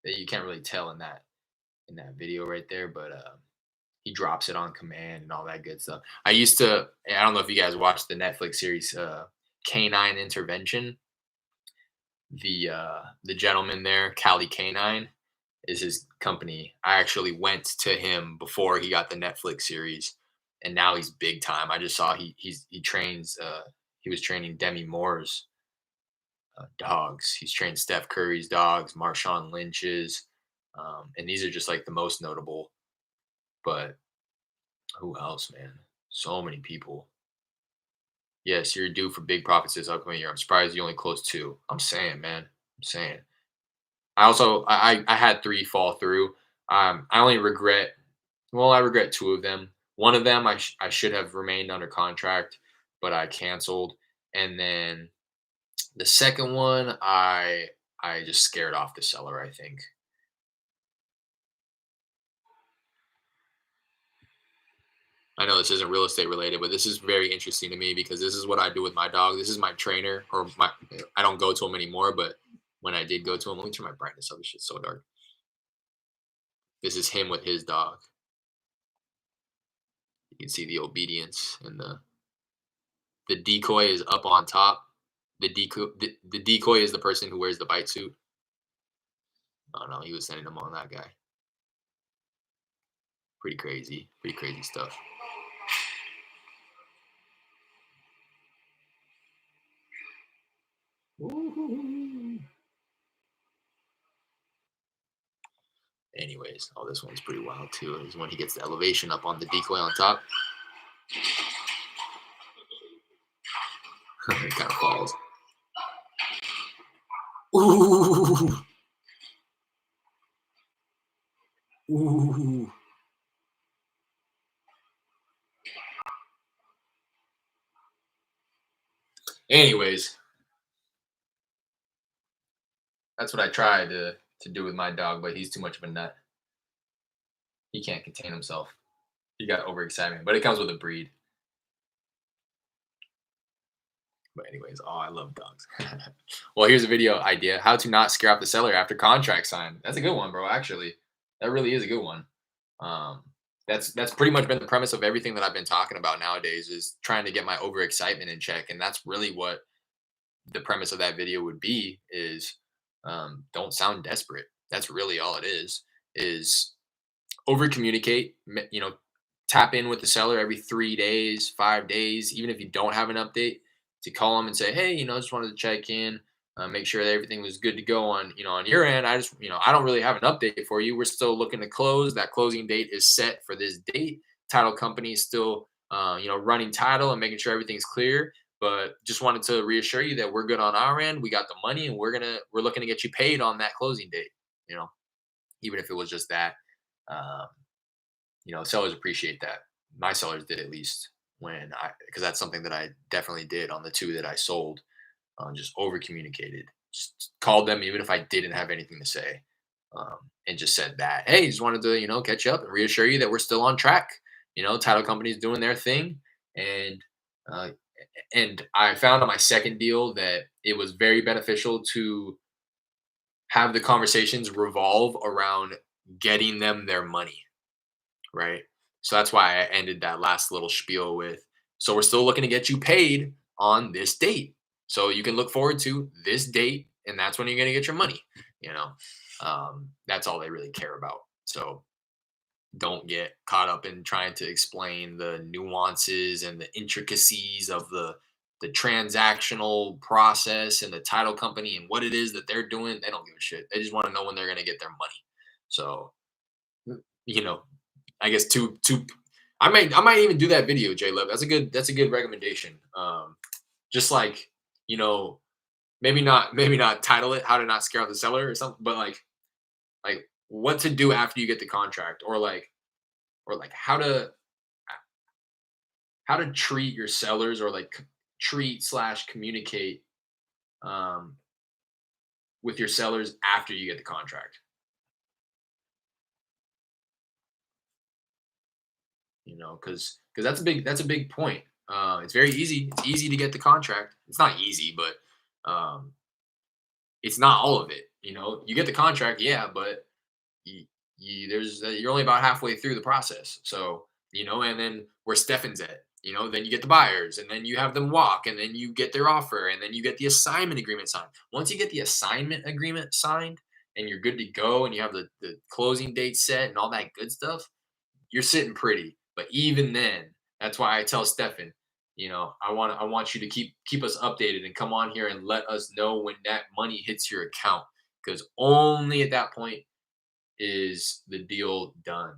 You can't really tell in that video right there, but he drops it on command and all that good stuff. I don't know if you guys watched the Netflix series Canine Intervention. The gentleman there, Cali Canine, is his company. I actually went to him before he got the Netflix series, and now he's big time. I just saw he trains. He was training Demi Moore's dogs. He's trained Steph Curry's dogs, Marshawn Lynch's, and these are just like the most notable. But who else, man? So many people. Yes, you're due for big profits this upcoming year. I'm surprised you only closed two. I'm saying, man. I'm saying. I also I had three fall through. I only regret I regret two of them. One of them I should have remained under contract, but I canceled. And then the second one I just scared off the seller, I think. I know this isn't real estate related, but this is very interesting to me because this is what I do with my dog. This is my trainer, or my I don't go to him anymore, but when I did go to him, let me turn my brightness up. This shit's so dark. This is him with his dog. You can see the obedience and the decoy is up on top. The decoy is the person who wears the bite suit. Oh no, he was sending them on that guy. Pretty crazy stuff. Woo-hoo-hoo. Anyways, oh, this one's pretty wild too. Is when he gets the elevation up on the decoy on top. It kind of falls. Ooh. Ooh. Anyways, that's what I tried to do with my dog, but he's too much of a nut. He can't contain himself. He got overexcited, but it comes with a breed. But anyways, oh, I love dogs. Well, here's a video idea: how to not scare off the seller after contract signed. That's a good one, bro. Actually, that really is a good one. Um, that's pretty much been the premise of everything that I've been talking about nowadays is trying to get my overexcitement in check, and that's really what the premise of that video would be: is don't sound desperate. That's really all it is. Is over communicate. Tap in with the seller every 3 days, 5 days, even if you don't have an update, to call them and say, hey, just wanted to check in, make sure that everything was good to go on your end. I just, I don't really have an update for you. We're still looking to close. That closing date is set for this date. Title company is still, running title and making sure everything's clear. But just wanted to reassure you that we're good on our end. We got the money, and we're looking to get you paid on that closing date. Even if it was just that. Um, sellers appreciate that. My sellers did, at least, because that's something that I definitely did on the two that I sold. Just over communicated, just called them even if I didn't have anything to say, and just said that, hey, just wanted to catch you up and reassure you that we're still on track. Title company's doing their thing, and uh, and I found on my second deal that it was very beneficial to have the conversations revolve around getting them their money. Right. So that's why I ended that last little spiel with, so we're still looking to get you paid on this date. So you can look forward to this date, and that's when you're going to get your money. That's all they really care about. So don't get caught up in trying to explain the nuances and the intricacies of the transactional process and the title company and what it is that they're doing. They don't give a shit. They just want to know when they're going to get their money. So, you know, I guess two. I might even do that video, J Love. That's a good recommendation. Just like, you know, maybe not title it "How to Not Scare Off the Seller" or something, but like what to do after you get the contract, or like how to treat your sellers, or like treat slash communicate um, with your sellers after you get the contract. Because that's a big point. It's very easy. It's easy to get the contract. It's not easy, but it's not all of it. You get the contract, yeah, but you're only about halfway through the process. So, and then where Stefan's at, then you get the buyers, and then you have them walk, and then you get their offer, and then you get the assignment agreement signed. Once you get the assignment agreement signed and you're good to go, and you have the closing date set and all that good stuff, you're sitting pretty. But even then, that's why I tell Stefan, I want you to keep us updated and come on here and let us know when that money hits your account, because only at that point is the deal done,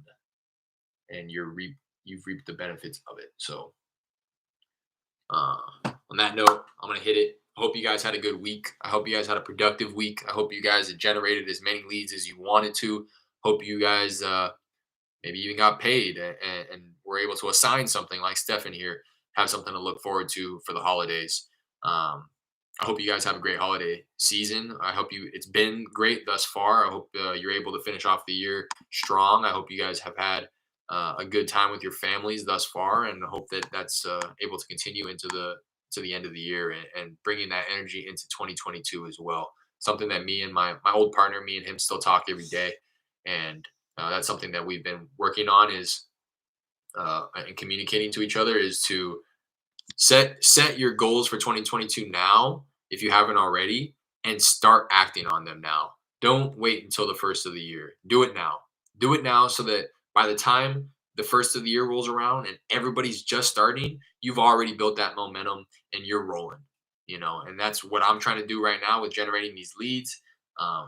and you've reaped the benefits of it. So, on that note, I'm gonna hit it. I hope you guys had a good week. I hope you guys had a productive week. I hope you guys have generated as many leads as you wanted to. Hope you guys maybe even got paid, and were able to assign something like Stefan here, have something to look forward to for the holidays. I hope you guys have a great holiday season. I hope it's been great thus far. I hope you're able to finish off the year strong. I hope you guys have had a good time with your families thus far, and I hope that that's able to continue to the end of the year, and bringing that energy into 2022 as well. Something that me and my old partner, me and him still talk every day, and that's something that we've been working on, is and communicating to each other, is to set your goals for 2022 now, if you haven't already, and start acting on them now. Don't wait until the first of the year. Do it now. Do it now, so that by the time the first of the year rolls around and everybody's just starting, you've already built that momentum and you're rolling. And that's what I'm trying to do right now with generating these leads.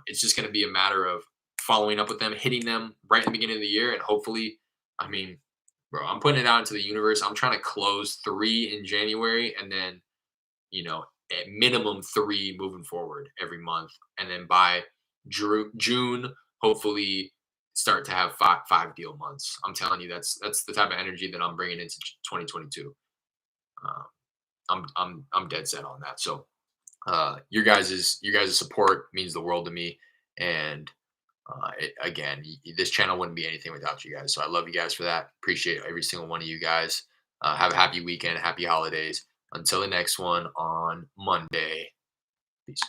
It's just going to be a matter of following up with them, hitting them right in the beginning of the year, and hopefully, I mean, bro, I'm putting it out into the universe. I'm trying to close 3 in January, and then, at minimum 3 moving forward every month. And then by June, hopefully start to have five deal months. I'm telling you, that's the type of energy that I'm bringing into 2022. Uh, I'm dead set on that. So, your guys' support means the world to me. And again, this channel wouldn't be anything without you guys. So I love you guys for that. Appreciate every single one of you guys. Have a happy weekend, happy holidays. Until the next one on Monday. Peace.